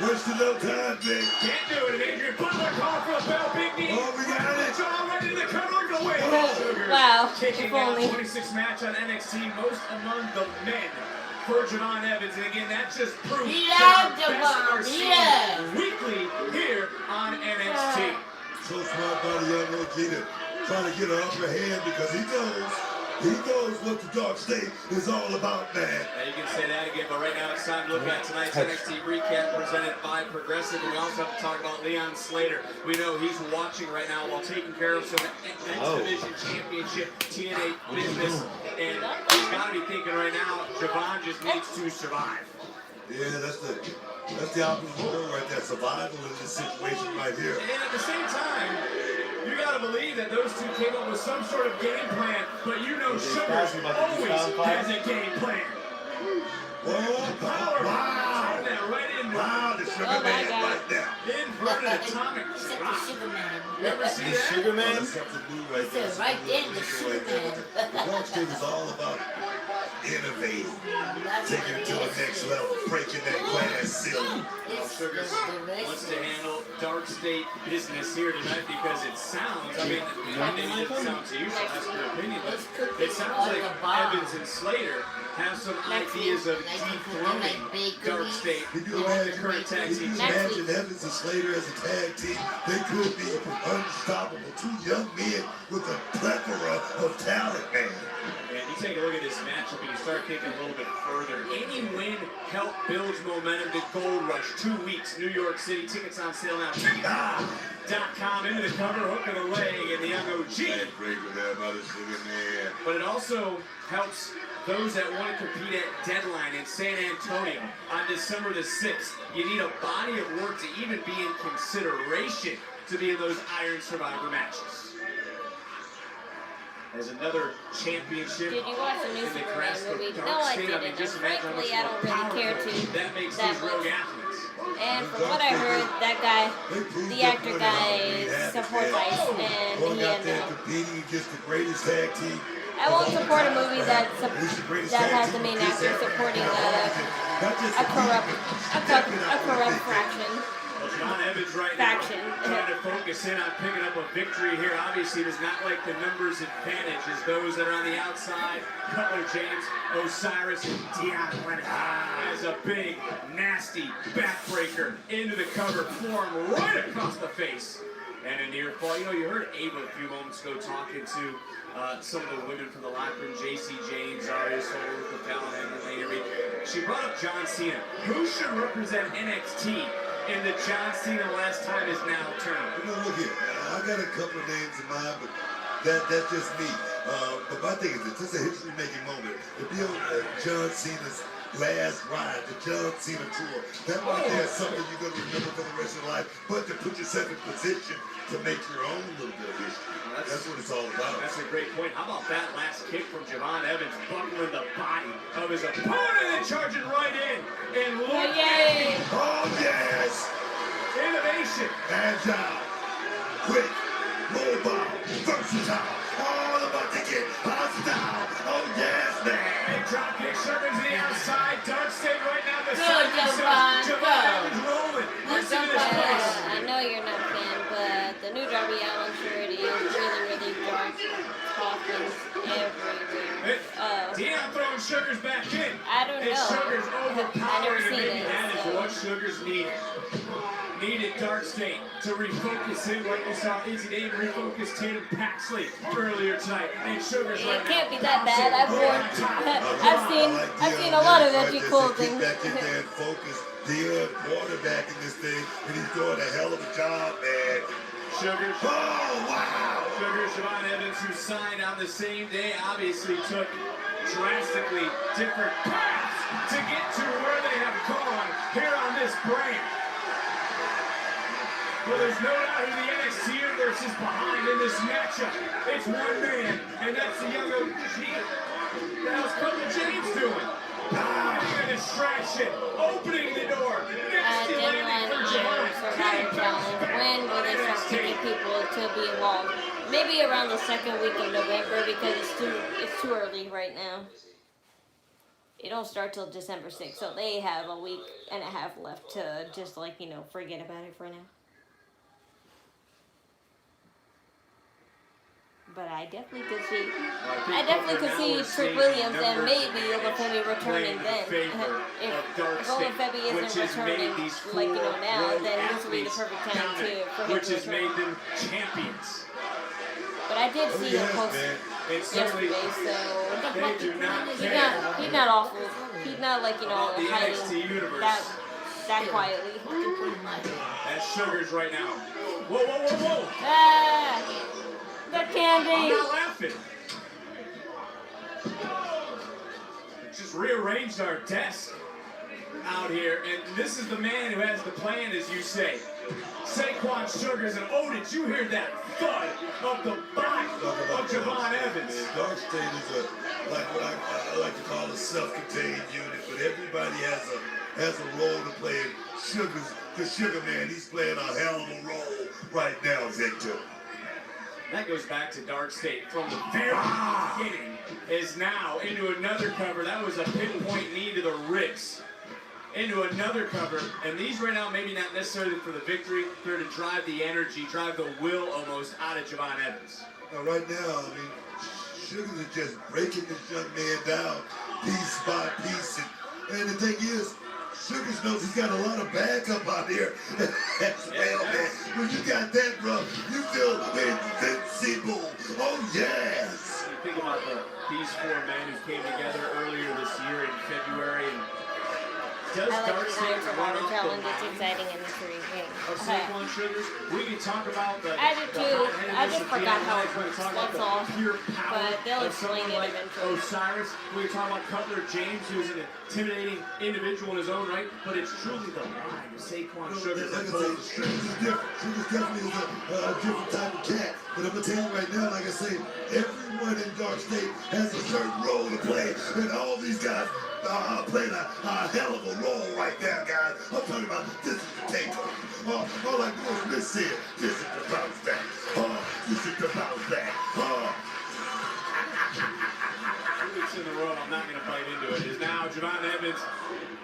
Speaker 4: Wasted no time, Big.
Speaker 3: Can't do it. Adrian Butler called for a bell. Big knee.
Speaker 4: Oh, we got it.
Speaker 3: It's already in the cover. Away.
Speaker 1: Wow.
Speaker 3: Kicking
Speaker 1: If
Speaker 3: out
Speaker 1: only.
Speaker 3: 26 match on NXT, most among the men for Javon Evans. And again, that's just proof that our best are seen weekly here on NXT.
Speaker 4: So smart by the young OG to try to get an upper hand because he knows what the Dark State is all about, man.
Speaker 3: Yeah, you can say that again, but right now it's time to look at tonight's NXT recap presented by Progressive. And we also have to talk about Leon Slater. We know he's watching right now while taking care of some X Division Championship TNA business. And he's got to be thinking right now, Javon just needs to survive.
Speaker 4: Yeah, that's the opposite word right there. Survival in this situation right here.
Speaker 3: And at the same time, you gotta believe that those two came up with some sort of game plan, but you know Sugars always has a game plan.
Speaker 4: Oh,
Speaker 3: Power!
Speaker 4: wow!
Speaker 3: Turn that right in.
Speaker 4: Wow, the Sugar Man right there.
Speaker 3: Inverted atomic drop. You ever see that?
Speaker 4: Sugar Man? That's something new right there.
Speaker 2: Right there, the Sugar Man.
Speaker 4: The Dark State is all about innovating, taking it to the next level, breaking that glass ceiling.
Speaker 3: Sugars wants to handle Dark State business here tonight because it sounds, I mean, maybe it doesn't sound to you, so that's your opinion, but it sounds like Evans and Slater have some ideas of dethroning Dark State
Speaker 4: Can you
Speaker 3: along the current tag team.
Speaker 4: imagine Evans and Slater as a tag team? They could be unstoppable. Two young men with a plethora of talent, man.
Speaker 3: And you take a look at this matchup and you start thinking a little bit further. Any win help builds momentum. The Gold Rush, 2 weeks, New York City. Tickets on sale now. .com into the cover, hook of the leg, and the young OG. But it also helps those that want to compete at Deadline in San Antonio on December the 6th. You need a body of work to even be in consideration to be in those Iron Survivor matches. As another championship.
Speaker 1: Did you watch the new Superman movie? No, I didn't. And frankly, I don't really care to
Speaker 3: that makes
Speaker 1: that
Speaker 3: these rogue
Speaker 1: much.
Speaker 3: athletes.
Speaker 1: And from what I heard, that guy, the actor guy, supports ICE, and he ended up.
Speaker 4: Competing against the greatest tag team.
Speaker 1: I won't support a movie that has the main actor supporting a corrupt faction.
Speaker 3: John Evans right
Speaker 1: faction.
Speaker 3: now trying to focus in on picking up a victory here. Obviously, does not like the numbers advantage as those that are on the outside. Cutler James, Osiris, and Deion Leonard as a big, nasty backbreaker into the cover, forearm right across the face. And a near fall. You know, you heard Ava a few moments ago talking to some of the women from the locker room, JC James, Aria Soul, Fallon, and Lena Reed. She brought up John Cena. Who should represent NXT in the John Cena last time is now turned?
Speaker 4: You know, look here. I got a couple of names in mind, but that's just me. But my thing is this is a history-making moment. To be on John Cena's last ride, the John Cena tour. That right there is something you're going to remember for the rest of your life. But to put yourself in position to make your own little bit of history. That's what it's all about.
Speaker 3: That's a great point. How about that last kick from Javon Evans, buckling the body of his opponent and charging right in. And look at
Speaker 4: Oh, yes!
Speaker 3: innovation.
Speaker 4: Agile. quick, mobile, versatile, all about to get hostile. Oh yes, man.
Speaker 3: Big drop kick, Sugar's to the outside. Dark State right now. The
Speaker 1: Go,
Speaker 3: side
Speaker 1: Javon,
Speaker 3: Javon is rolling. Listen to this place.
Speaker 1: I know you're not a fan, but the new Darby Allin shirt is really dark. Coffins everywhere.
Speaker 3: Deon throwing Sugars back in.
Speaker 1: I don't know.
Speaker 3: And Sugars overpowering, and maybe
Speaker 1: it,
Speaker 3: that is
Speaker 1: so.
Speaker 3: what Sugars needed. Needed Dark State to refocus him, like we saw Izzi Dane refocus Tatum Paxley earlier tonight. And Sugars right now.
Speaker 1: It can't be that bad. I've seen a lot of edgy clothing.
Speaker 4: Get back in there and focus. Deon quarterbacking this thing, and he's doing a hell of a job, man.
Speaker 3: Sugars.
Speaker 4: Oh, wow.
Speaker 3: Sugars, Javon Evans, who signed on the same day, obviously took drastically different paths to get to where they have gone here on this brand. Well, there's no doubt who the NXT Universe is behind in this matchup. It's one man, and that's the young OG. How's Coach James doing? A distraction, opening the door.
Speaker 1: Deadline on Survivor Challenge. When will they start picking people to be involved? Maybe around the second week of November, because it's too early right now. It don't start till December 6th, so they have a week and a half left to just forget about it for now. But I definitely could see Trick Williams and maybe Olafemi returning then. If Olafemi isn't returning now, then this will be the perfect time for him to
Speaker 3: which has
Speaker 1: return.
Speaker 3: made them champions.
Speaker 1: But I did see him post yesterday, so he's not awful. He's not hiding that quietly.
Speaker 3: That's Sugars right now. Whoa.
Speaker 1: The candy.
Speaker 3: I'm not laughing. Just rearranged our desk out here, and this is the man who has the plan, as you say. Saquon Sugars, and did you hear that thud of the body of Javon Evans?
Speaker 4: Dark State is what I like to call a self-contained unit, but everybody has a role to play. Sugars, the Sugar Man, he's playing a hell of a role right now, Victor.
Speaker 3: That goes back to Dark State from the very beginning, is now into another cover. That was a pinpoint knee to the ribs. Into another cover, and these right now maybe not necessarily for the victory, they're to drive the energy, drive the will almost out of Javon Evans.
Speaker 4: Now, right now, Sugars is just breaking this young man down piece by piece, and the thing is, Sugars knows he's got a lot of backup out here as well, man. When you got that, bro, you feel invincible. Oh, yes.
Speaker 3: You think about these four men who came together earlier this year in February, and does Dark State run off the
Speaker 1: It's exciting and intriguing.
Speaker 3: of Saquon Sugars? We can talk about the
Speaker 1: I do too. I just forgot how it
Speaker 3: works.
Speaker 1: works. That's all.
Speaker 3: Pure power
Speaker 1: But they'll
Speaker 3: of
Speaker 1: explain
Speaker 3: someone
Speaker 1: it
Speaker 3: like
Speaker 1: eventually.
Speaker 3: Osiris. We can talk about Cutler James, who's an intimidating individual in his own right, but it's truly the line of Saquon Sugars that pulls the strings.
Speaker 4: Sugars is different. Sugars definitely is a different type of cat. But I'm going to tell you right now, like I say, everyone in Dark State has a certain role to play, and all these guys playing a hell of a role right there, guys. I'm talking about this is the takeover. All like Will Smith said, this is the bounce back. This is the bounce back.
Speaker 3: 2 weeks in a row, I'm not going to bite into it. Is now Javon Evans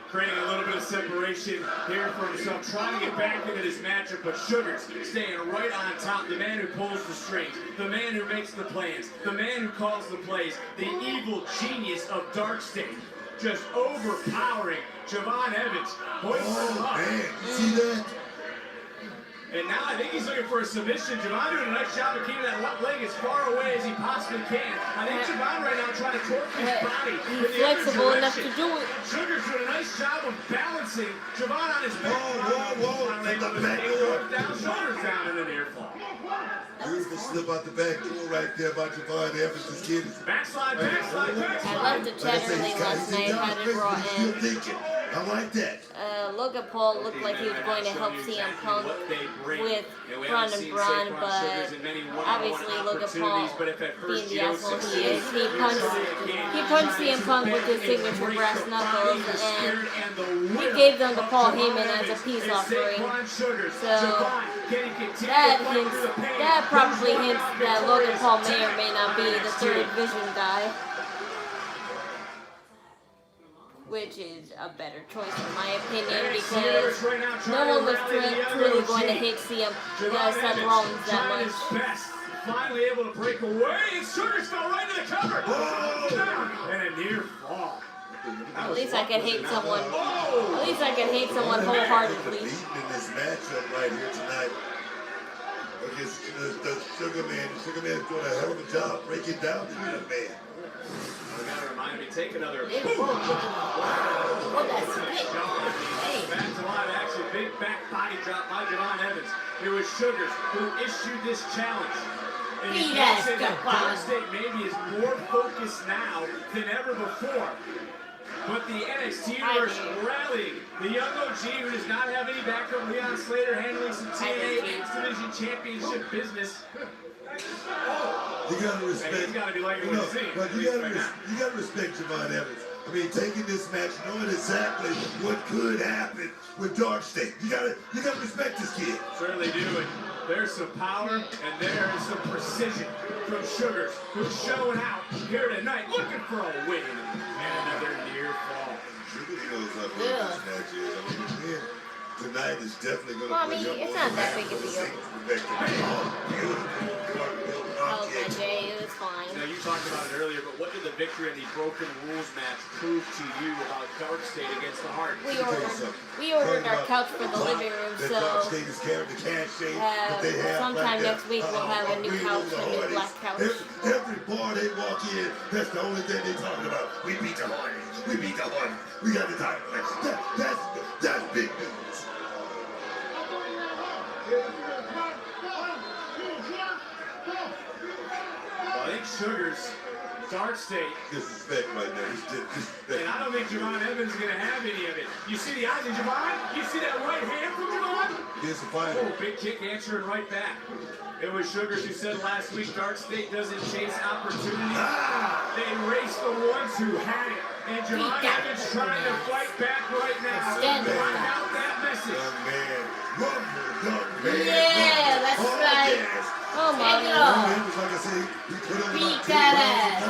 Speaker 3: creating a little bit of separation here for himself, trying to get back into this matchup, but Sugars staying right on top. The man who pulls the strings, the man who makes the plans, the man who calls the plays, the evil genius of Dark State. Just overpowering Javon Evans.
Speaker 4: Man, you see that?
Speaker 3: And now I think he's looking for a submission. Javon doing a nice job of keeping that left leg as far away as he possibly can. I think Javon right now trying to torque his body.
Speaker 1: He's flexible enough to do it.
Speaker 3: Sugars doing a nice job of balancing Javon on his back.
Speaker 4: Whoa.
Speaker 3: The back door. Down, shoulders down, and an air fall.
Speaker 4: Beautiful slip out the back door right there by Javon Evans. This kid is...
Speaker 3: Backslide.
Speaker 1: I love the Chatterley last night. Had it brought in.
Speaker 4: I like that.
Speaker 1: Logan Paul looked like he was going to help CM Punk with Braun and Braun, but obviously Logan Paul, being the asshole he is, he punched CM Punk with his signature brass knuckles, and he gave them to Paul Heyman as a peace offering. So That probably hints that Logan Paul may or may not be the third vision guy. Which is a better choice in my opinion because no one was truly going to hate Seth Rollins that much.
Speaker 3: Finally able to break away, and Sugars fell right into the cover. And a near fall.
Speaker 1: At least I can hate someone. At least I can hate someone wholeheartedly.
Speaker 4: In this matchup right here tonight against the Sugar Man. The Sugar Man's doing a hell of a job breaking down the Sugar Man.
Speaker 3: Gotta remind me, take another.
Speaker 2: Wow. Oh, that's it.
Speaker 3: Back to live action, big back body drop by Javon Evans. It was Sugars who issued this challenge. And you can't say that Dark State maybe is more focused now than ever before. But the NXT Universe rallying. The young OG who does not have any backup, Leon Slater handling some TNA X Division Championship business.
Speaker 4: You gotta respect.
Speaker 3: He's gotta be liking what he's seeing.
Speaker 4: But you gotta respect Javon Evans. I mean, taking this match, knowing exactly what could happen with Dark State. You gotta respect this kid.
Speaker 3: Certainly do. And there's some power and there's some precision from Sugars, who's showing out here tonight, looking for a win and another near fall.
Speaker 4: Sugars knows how big this match is. I mean, tonight is definitely gonna.
Speaker 1: Well, I mean, it's not that big a deal. Oh, Jay, it was fine.
Speaker 3: Now, you talked about it earlier, but what did the victory in the Broken Rules match prove to you about Dark State against the Heart?
Speaker 1: We ordered our couch for the living room, so sometime next week we'll have a new couch, a new black couch.
Speaker 4: Every bar they walk in, that's the only thing they talking about. We beat the Hornets. We beat the Hornets. We got the title. That's big news.
Speaker 3: Well, I think Sugars, Dark State.
Speaker 4: Disrespect right now. Disrespect.
Speaker 3: And I don't think Javon Evans is going to have any of it. You see the eyes of Javon? You see that right hand from Javon?
Speaker 4: Disappointed.
Speaker 3: Oh, big kick answering right back. It was Sugars who said last week Dark State doesn't chase opportunity. They race the ones who had it. And Javon Evans trying to fight back right now. Find out that message.
Speaker 4: Young man.
Speaker 2: Yeah, that's right.
Speaker 1: Oh my God.
Speaker 4: Like I say,
Speaker 2: beat that ass.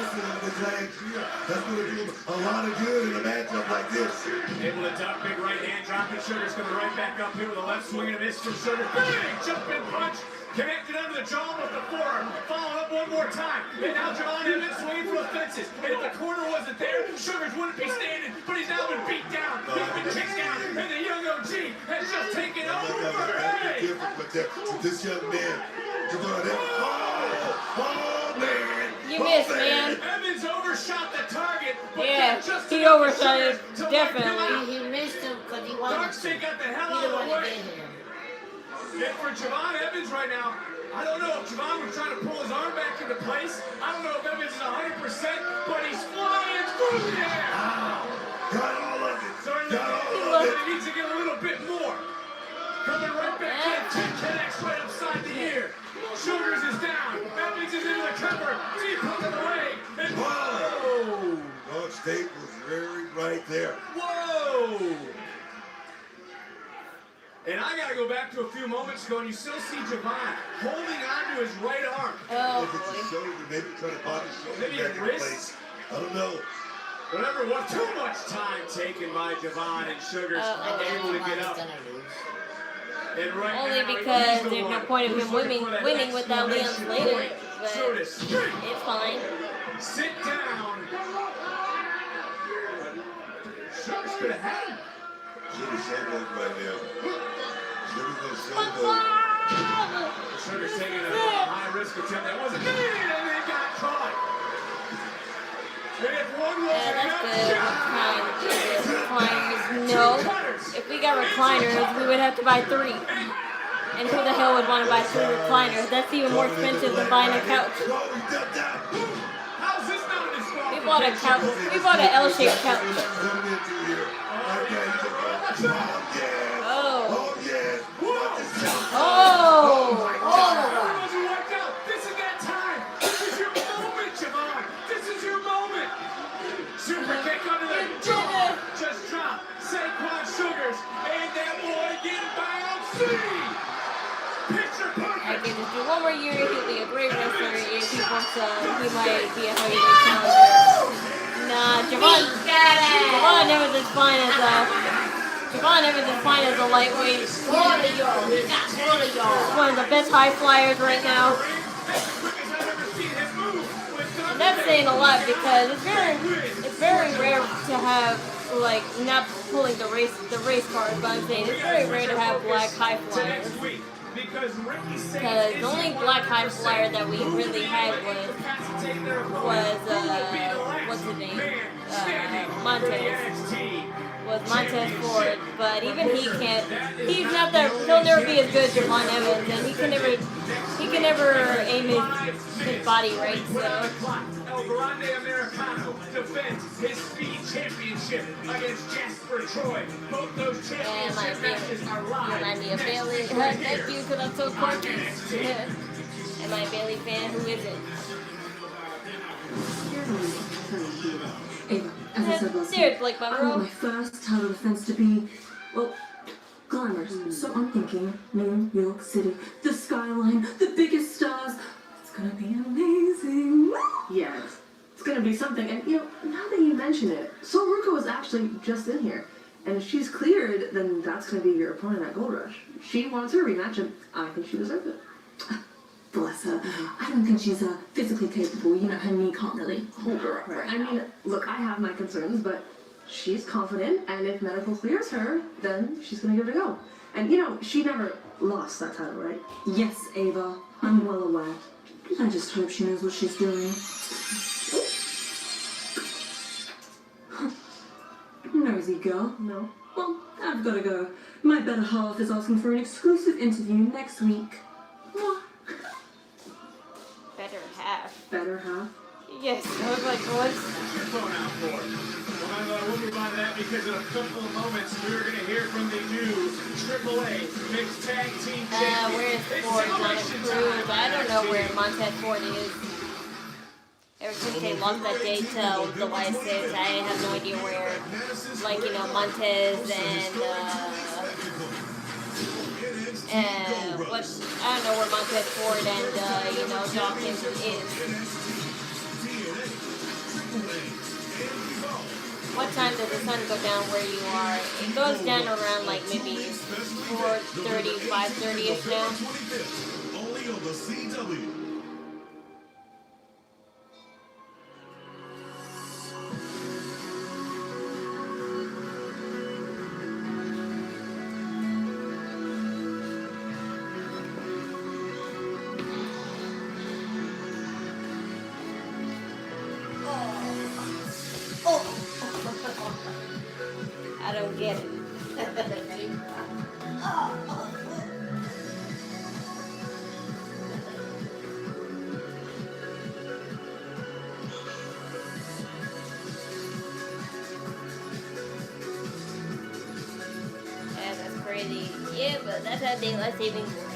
Speaker 4: That's going to do a lot of good in a matchup like this.
Speaker 3: Able to duck, big right hand, dropping Sugars, coming right back up here with a left swing and a miss from Sugars. Big jumping punch, connected under the jaw with the forearm, following up one more time. And now Javon Evans swinging for the fences. And if the corner wasn't there, Sugars wouldn't be standing, but he's now been beat down. He's been kicked down, and the young OG has just taken over. Hey!
Speaker 4: With this young man, Javon Evans. Oh, man.
Speaker 1: You missed, man.
Speaker 3: Evans overshot the target.
Speaker 1: Yeah, he overshot it, definitely.
Speaker 2: He missed him because he wanted
Speaker 3: Dark State got the hell out of the way. And for Javon Evans right now, I don't know if Javon was trying to pull his arm back into place. I don't know if Evans is 100%, but he's flying through the air.
Speaker 4: Got all of it.
Speaker 3: Starting to he needs to get a little bit more. Coming right back in, 10 connects right upside the ear. Sugars is down. Evans is into the cover. Deep hook of the leg. And whoa!
Speaker 4: Dark State was very right there.
Speaker 3: Whoa! And I got to go back to a few moments ago, and you still see Javon holding on to his right arm.
Speaker 1: Oh,
Speaker 4: if it's a shoulder, maybe trying to body shoulder
Speaker 3: maybe
Speaker 4: back
Speaker 3: a
Speaker 4: in
Speaker 3: wrist.
Speaker 4: place. I don't know.
Speaker 3: Whatever it was, too much time taken by Javon and Sugars unable to get up. And right
Speaker 1: only
Speaker 3: now,
Speaker 1: because there's no point of him winning without Leon Slater. But it's fine.
Speaker 3: Sit down. Sugars could have had him.
Speaker 4: Sugars showboat right now. Sugars gonna showboat.
Speaker 3: Sugars taking a high risk attempt. That wasn't good, and it got caught. And if one was
Speaker 1: recliners. No. If we got recliners, we would have to buy 3. And who the hell would want to buy 3 recliners? That's even more expensive than buying a couch.
Speaker 3: How's this not a disqualification?
Speaker 1: We bought a couch. We bought an L-shaped couch. Oh. Oh.
Speaker 3: This is that time. This is your moment, Javon. This is your moment. Super kick under the jaw. Just drop. Saquon Sugars. And that boy getting bounced.
Speaker 1: one more year, he'll be a great wrestler. If he wants he might be a heavyweight challenger. Nah, Javon never this fine as a lightweight. One of the best high flyers right now. And that's saying a lot because it's very rare to have, like, not pulling the race card, but I'm saying it's very rare to have black high flyers. Because the only black high flyer that we really had was what's his name? Montez Ford, but even he's not that, he'll never be as good as Javon Evans, and he can never aim his body right, so.
Speaker 3: El Grande Americano defends his speed championship against Jasper Troy. Both those championship matches are live.
Speaker 1: Am I a Bailey? Thank you, because I'm so quirky. Am I a Bailey fan? Who is it?
Speaker 8: Ava, as I said last week, I want my first title defense to be, well, glamorous. So I'm thinking New York City, the skyline, the biggest stars. It's gonna be amazing.
Speaker 9: Yeah, it's gonna be something. And you know, now that you mention it, Sol Ruca was actually just in here. And if she's cleared, then that's gonna be your opponent at Gold Rush. She wants her rematch, and I think she deserves it.
Speaker 8: Bless her. I don't think she's physically capable. You know, her knee can't really hold her up right
Speaker 9: I mean, look, I have my concerns, but she's confident, and if medical clears her, then she's gonna give it a go. And you know, she never lost that title, right?
Speaker 8: Yes, Ava. I'm well aware. I just hope she knows what she's doing. Nosy girl.
Speaker 9: No.
Speaker 8: Well, I've got to go. My better half is asking for an exclusive interview next week.
Speaker 1: Better half.
Speaker 9: Better half?
Speaker 1: Yes, I was like, what?
Speaker 3: What's your phone out for? Well, we'll move on to that because in a couple of moments we're going to hear from the new Triple A Mixed Tag Team Champion.
Speaker 1: Where's Ford? I don't know where Montez Ford is. Ever since they lost that day to the Y6, I have no idea where, like, you know, Montez and what, I don't know where Montez Ford and, you know, Dawkins is. What time does the sun go down where you are? It goes down around like maybe 4:30, 5:30ish now.
Speaker 15: Only on the CW.
Speaker 1: I don't get it. Yeah, that's crazy. Yeah, but that's how daylight savings works.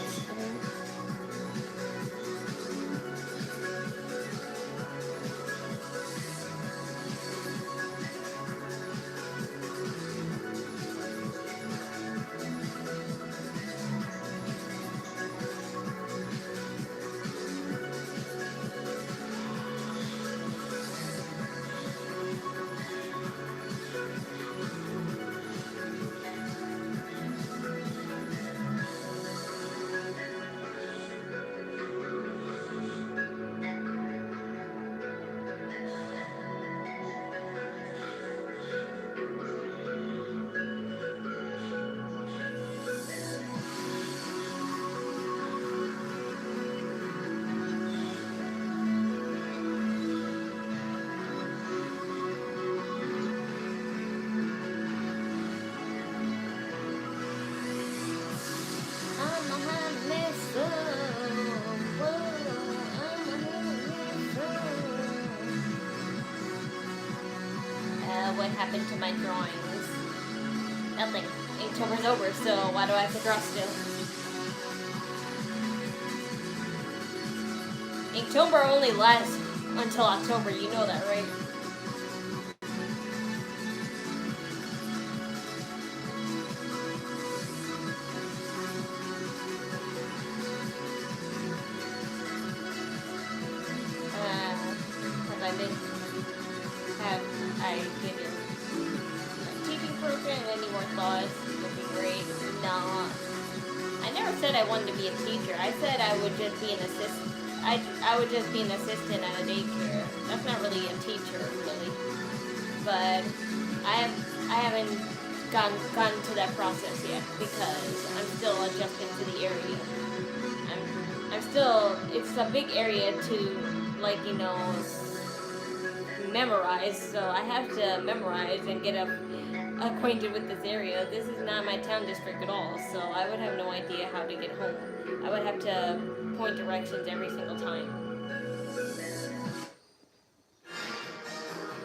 Speaker 1: What happened to my drawings? Nothing. Inktober's over, so why do I have to draw still? Inktober only lasts until October, you know that, right? my opinion. Teaching program, any more thoughts would be great. No, I never said I wanted to be a teacher. I said I would just be an assistant. I would just be an assistant at a daycare. That's not really a teacher, really. But I haven't gotten to that process yet because I'm still adjusting to the area. I'm still. It's a big area to, like, you know, memorize. So I have to memorize and get acquainted with this area. This is not my town district at all, so I would have no idea how to get home. I would have to point directions every single time.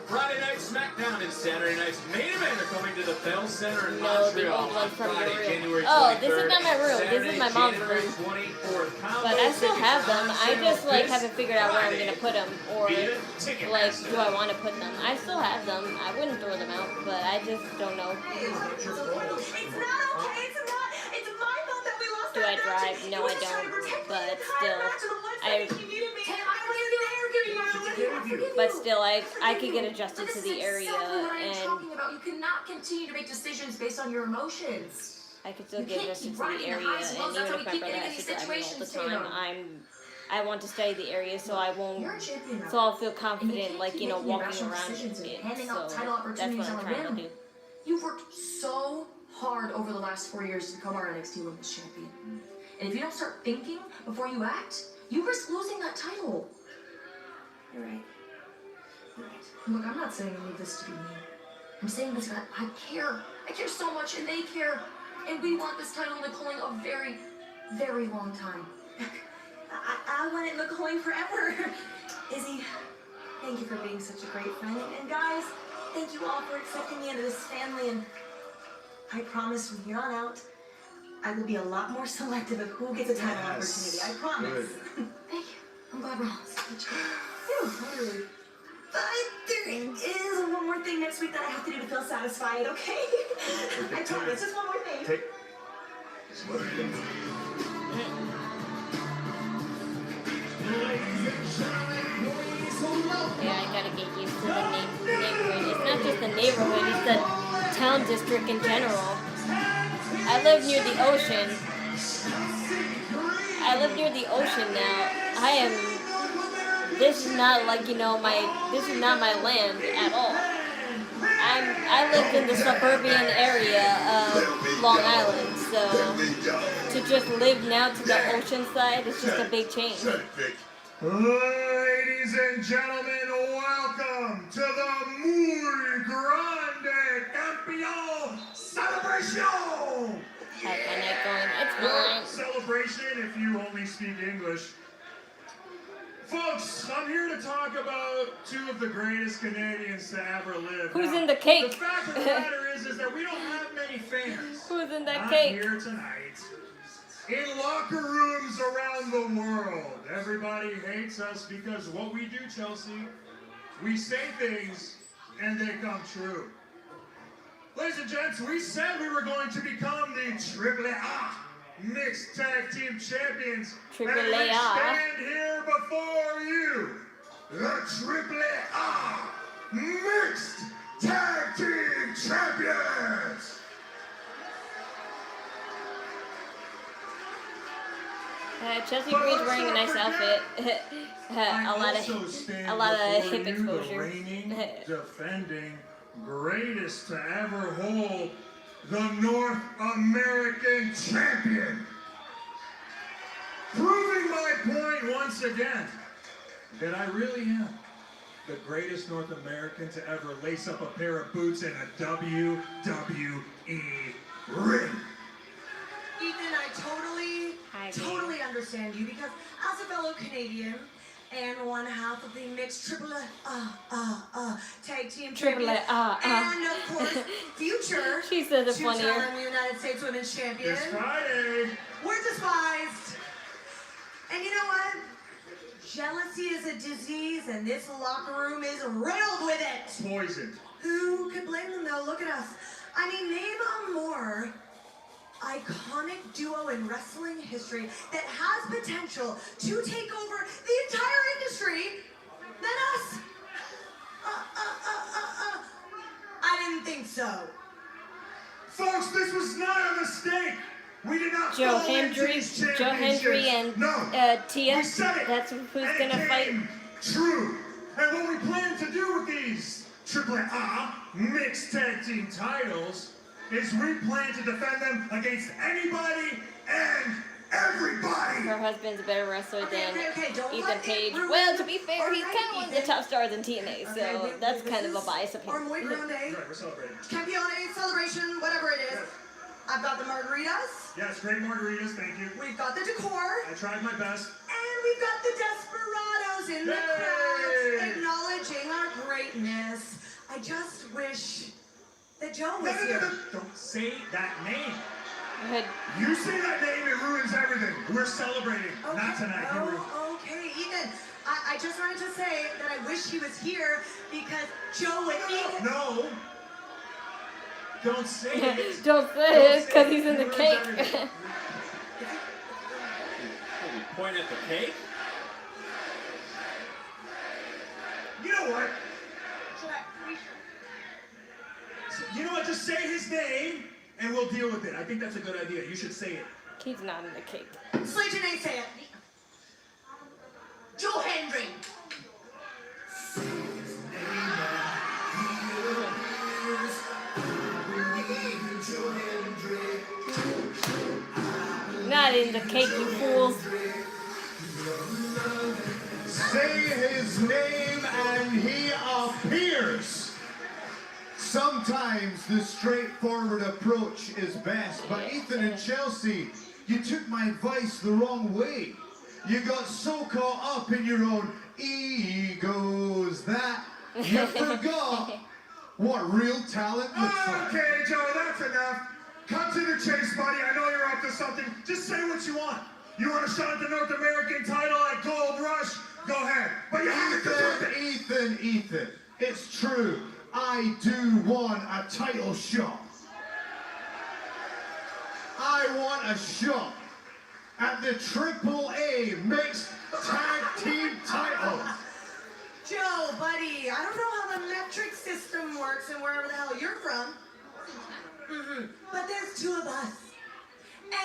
Speaker 3: Friday Night SmackDown and Saturday Night's Main Event are coming to the Bell Center in
Speaker 1: No, the
Speaker 3: Montreal
Speaker 1: old
Speaker 3: on
Speaker 1: ones from your
Speaker 3: Friday,
Speaker 1: room.
Speaker 3: January 23rd.
Speaker 1: Oh, this is not my room.
Speaker 3: Saturday,
Speaker 1: This is my mom's
Speaker 3: January
Speaker 1: room.
Speaker 3: 24th.
Speaker 1: But I still have them. I just, like, haven't figured out where I'm gonna put them, or like, do I want to put them? I still have them. I wouldn't throw them out, but I just don't know.
Speaker 7: It's not okay. It's not. It's my fault that we lost.
Speaker 1: Do I drive? No, I don't. But still, But still, I could get adjusted to the area, and
Speaker 18: talking about. You cannot continue to make decisions based on your emotions.
Speaker 1: I could still get adjusted to the area, and even if my brother has to drive me all the time, I want to study the area, so I won't. So I'll feel confident, like, you know, walking around it. So that's what I'm trying to do.
Speaker 18: You've worked so hard over the last 4 years to become our NXT Women's Champion, and if you don't start thinking before you act, you risk losing that title.
Speaker 7: You're right.
Speaker 18: Look, I'm not saying any of this to be mean. I'm saying this because I care. I care so much, and they care. And we want this title in the calling a very, very long time.
Speaker 7: I want it in the calling forever. Izzy, thank you for being such a great friend. And guys, thank you all for accepting me into this family. And I promise from here on out, I will be a lot more selective of who gets a title opportunity. I promise.
Speaker 18: Thank you. I'm glad we're all such
Speaker 7: Totally. But there is one more thing next week that I have to do to feel satisfied, okay? I promise. Just one more thing.
Speaker 1: Yeah, I gotta get used to the neighborhood. It's not just the neighborhood, it's the town district in general. I live near the ocean. Now. This is not, like, you know, this is not my land at all. I lived in the suburban area of Long Island, so to just live now to the ocean side is just a big change.
Speaker 4: Ladies and gentlemen, welcome to the Muy Grande Campeón Celebration!
Speaker 1: How's my night going? It's fine.
Speaker 4: Celebration if you only speak English. Folks, I'm here to talk about two of the greatest Canadians to ever live.
Speaker 1: Who's in the cake?
Speaker 4: The fact of the matter is that we don't have many fans.
Speaker 1: Who's in that cake?
Speaker 4: Here tonight. In locker rooms around the world, everybody hates us because what we do, Chelsea, we say things and they come true. Ladies and gents, we said we were going to become the Triple AAA Mixed Tag Team Champions.
Speaker 1: Triple
Speaker 4: and we
Speaker 1: AAA.
Speaker 4: stand here before you, the Triple AAA Mixed Tag Team Champions.
Speaker 1: Chelsea Green's wearing a nice outfit. a lot of hip exposure.
Speaker 4: Reigning, defending, greatest to ever hold the North American Champion. Proving my point once again that I really am the greatest North American to ever lace up a pair of boots in a WWE ring.
Speaker 7: Ethan, I totally understand you because as a fellow Canadian and one half of the mixed Triple Tag Team Champion, and of course, future
Speaker 1: She said it funnier.
Speaker 7: two-time United States Women's Champion.
Speaker 4: This Friday.
Speaker 7: We're despised. And you know what? Jealousy is a disease, and this locker room is riddled with it.
Speaker 4: Poisoned.
Speaker 7: Who could blame them, though? Look at us. I mean, name a more iconic duo in wrestling history that has potential to take over the entire industry than us.
Speaker 3: was not a mistake. We did not
Speaker 1: Joe
Speaker 3: fall into
Speaker 1: Hendry,
Speaker 3: these
Speaker 1: Joe Hendry and Tia.
Speaker 3: We said it.
Speaker 1: That's who's
Speaker 3: And
Speaker 1: gonna
Speaker 3: it
Speaker 1: fight.
Speaker 3: came true. And what we plan to do with these Triple A mixed tag team titles is we plan to defend them against anybody and everybody.
Speaker 1: Her husband's a better wrestler than
Speaker 7: don't
Speaker 1: Ethan
Speaker 7: let
Speaker 1: Page.
Speaker 7: it ruin
Speaker 1: Well, to be fair,
Speaker 7: our
Speaker 1: he's
Speaker 7: night,
Speaker 1: kind of one of the
Speaker 7: Ethan.
Speaker 1: top stars in TNA, so
Speaker 7: Okay,
Speaker 1: that's
Speaker 7: this
Speaker 1: kind of a
Speaker 7: is
Speaker 1: bias
Speaker 7: our
Speaker 1: opinion.
Speaker 7: muy grande
Speaker 3: Right, we're celebrating.
Speaker 7: campeone celebration, whatever it is. I've got the margaritas.
Speaker 3: Yes, great margaritas, thank you.
Speaker 7: We've got the decor.
Speaker 3: I tried my best.
Speaker 7: And we've got the desperados in the crowd acknowledging our greatness. I just wish that Joe was here.
Speaker 3: Don't say that name.
Speaker 1: Go ahead.
Speaker 3: You say that name, it ruins everything. We're celebrating, not tonight.
Speaker 7: Okay, Ethan. I just wanted to say that I wish he was here because Joe and Ethan.
Speaker 3: No. Don't say it.
Speaker 1: Don't say it, because he's in the cake.
Speaker 3: Point at the cake? You know what? You know what? Just say his name and we'll deal with it. I think that's a good idea. You should say it.
Speaker 1: He's not in the cake.
Speaker 7: Sledge and say it. Joe Hendry.
Speaker 1: Not in the cake, you fools.
Speaker 19: Say his name and he appears. Sometimes the straightforward approach is best, but Ethan and Chelsea, you took my advice the wrong way. You got so caught up in your own egos that you forgot what real talent looks like.
Speaker 3: Okay, Joe, that's enough. Cut to the chase, buddy. I know you're up to something. Just say what you want. You want a shot at the North American title at Gold Rush? Go ahead. But you have to
Speaker 19: Ethan, it's true. I do want a title shot. I want a shot at the Triple A mixed tag team title.
Speaker 7: Joe, buddy, I don't know how the metric system works and wherever the hell you're from. But there's two of us.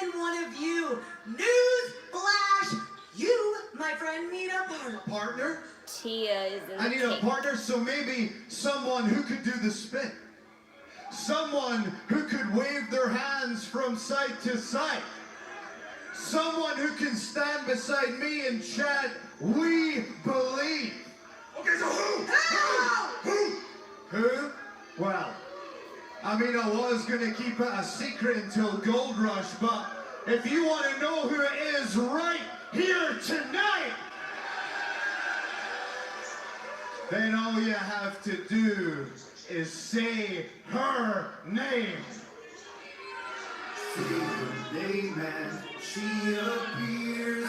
Speaker 7: And one of you. News flash. You, my friend, need a
Speaker 19: partner.
Speaker 1: Tia is in the
Speaker 19: I need a partner, so maybe someone who could do the spin. Someone who could wave their hands from side to side. Someone who can stand beside me and chant, "We believe."
Speaker 3: Okay, so
Speaker 19: Who? Well, I mean, I was going to keep it a secret until Gold Rush, but if you want to know who it is right here tonight, then all you have to do is say her name. Say her name and she appears.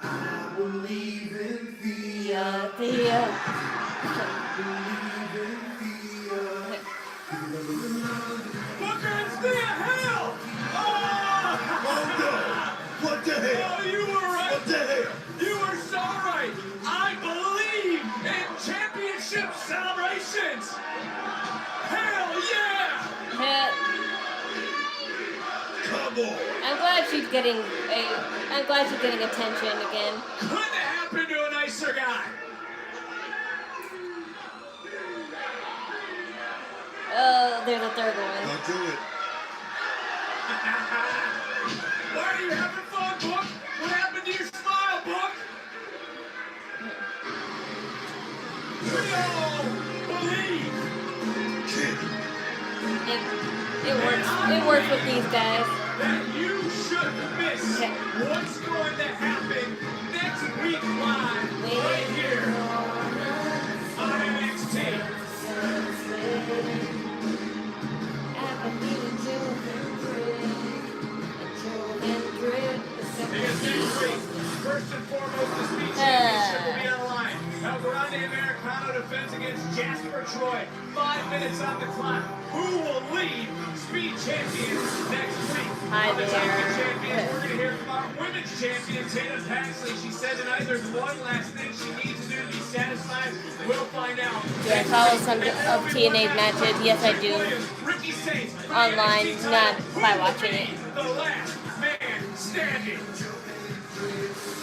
Speaker 19: I believe in Thea.
Speaker 3: Booker and Thea, hell!
Speaker 4: Oh no! What the hell?
Speaker 3: Oh, you were right!
Speaker 4: What the hell?
Speaker 3: You were so right! I believe in championship celebrations! Hell yeah!
Speaker 4: Come on!
Speaker 1: I'm glad she's getting attention again.
Speaker 3: Couldn't have happened to a nicer guy!
Speaker 1: There's a third one.
Speaker 4: Don't do it.
Speaker 3: Why are you having fun, Book? What happened to your smile, Book? We all believe.
Speaker 1: It works with these guys.
Speaker 3: That you should miss what's going to happen next week live right here on NXT. Because next week, first and foremost, the Speed Championship will be on the line. El Grande Americano defends against Jasper Troy. 5 minutes on the clock. Who will lead Speed Champions next week?
Speaker 1: Hi
Speaker 3: on the Knockin
Speaker 1: there.
Speaker 3: Champions, we're going to hear from our women's champion, Tatum Paxley. She said tonight there's one last thing she needs to do to be satisfied. We'll find out.
Speaker 1: Do I follow some of TNA's matches? Yes, I do. Online, not by watching it.
Speaker 3: The last man standing.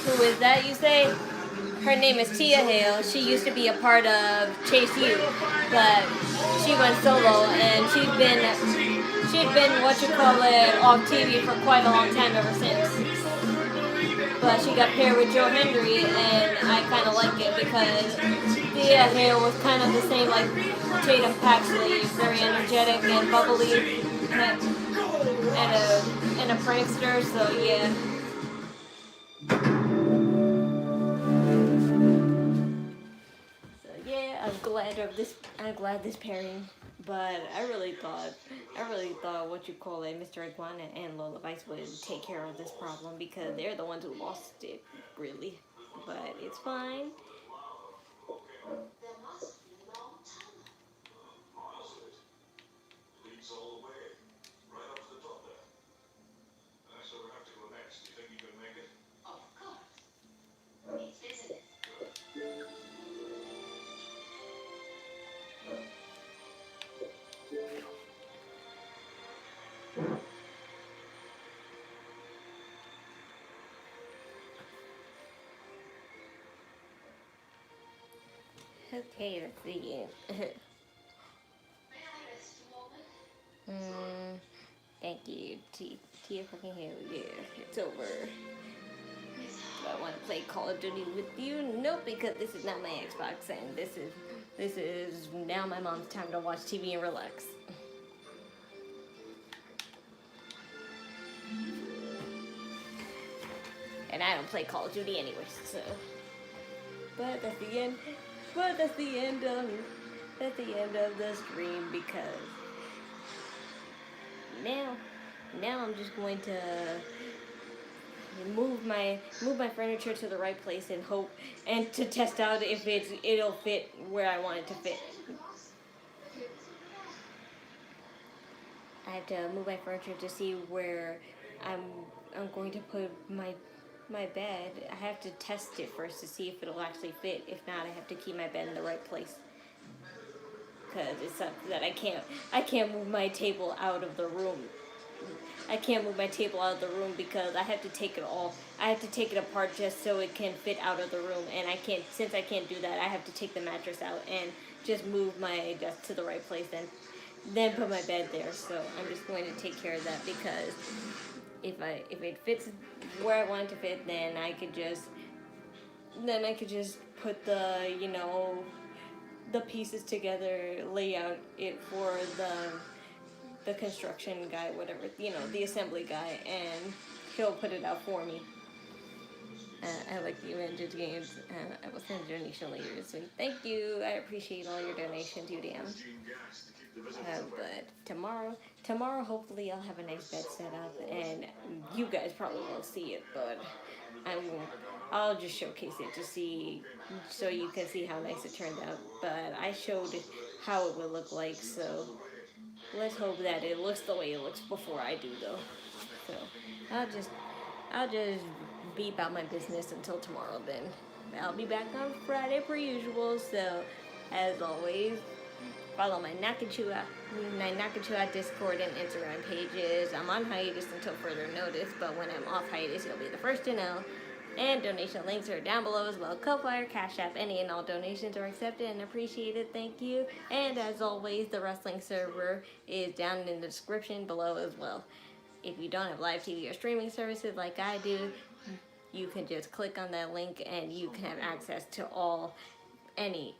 Speaker 1: Who is that, you say? Her name is Tia Hale. She used to be a part of Chase U, but she went solo, and she'd been off TV for quite a long time ever since. But she got paired with Joe Hendry, and I kind of like it because Tia Hale was kind of the same like Tatum Paxley, very energetic and bubbly, and a prankster. So yeah. I'm glad this pairing, but I really thought Mr. Iguana and Lola Vice would take care of this problem because they're the ones who lost it, really. But it's fine. Okay, let's see. Thank you, Tia fucking Hale. Yeah, it's over. Do I want to play Call of Duty with you? Nope, because this is not my Xbox, and this is now my mom's time to watch TV and relax. And I don't play Call of Duty anyways, so. But that's the end. But that's the end of the stream because now I'm just going to move my furniture to the right place and hope and to test out if it'll fit where I want it to fit. I have to move my furniture to see where I'm going to put my bed. I have to test it first to see if it'll actually fit. If not, I have to keep my bed in the right place. Because it's something that I can't move my table out of the room. I can't move my table out of the room because I have to take it apart just so it can fit out of the room. And since I can't do that, I have to take the mattress out and just move my desk to the right place and then put my bed there. So I'm just going to take care of that because if it fits where I want it to fit, then I could just put the pieces together, lay out it for the construction guy, whatever, the assembly guy, and he'll put it out for me. I like the Avengers games. I will send a donation later this week. Thank you. I appreciate all your donations, you damn. But tomorrow hopefully I'll have a nice bed set up, and you guys probably won't see it, but I'll just showcase it so you can see how nice it turned out. But I showed how it would look like, so let's hope that it looks the way it looks before I do, though. So I'll just be about my business until tomorrow. Then I'll be back on Friday per usual. So as always, follow my Knockin Chu Out Discord and Instagram pages. I'm on hiatus until further notice, but when I'm off hiatus, you'll be the first to know. And donation links are down below as well. Ko-Fi, Cashapp, any and all donations are accepted and appreciated. Thank you. And as always, the wrestling server is down in the description below as well. If you don't have live TV or streaming services like I do, you can just click on that link and you can have access to any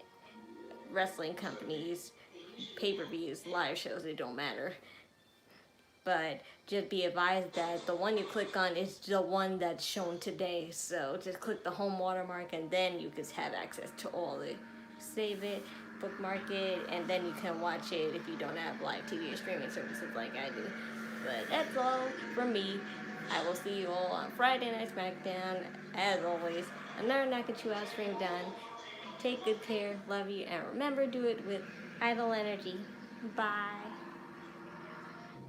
Speaker 1: wrestling companies, pay-per-views, live shows. It don't matter. But just be advised that the one you click on is the one that's shown today. So just click the home watermark and then you can have access to all the save it, bookmark it, and then you can watch it if you don't have live TV or streaming services like I do. But that's all from me. I will see you all on Friday Night SmackDown. As always, another Knockin Chu Out stream done. Take good care, love you, and remember, do it with idle energy. Bye.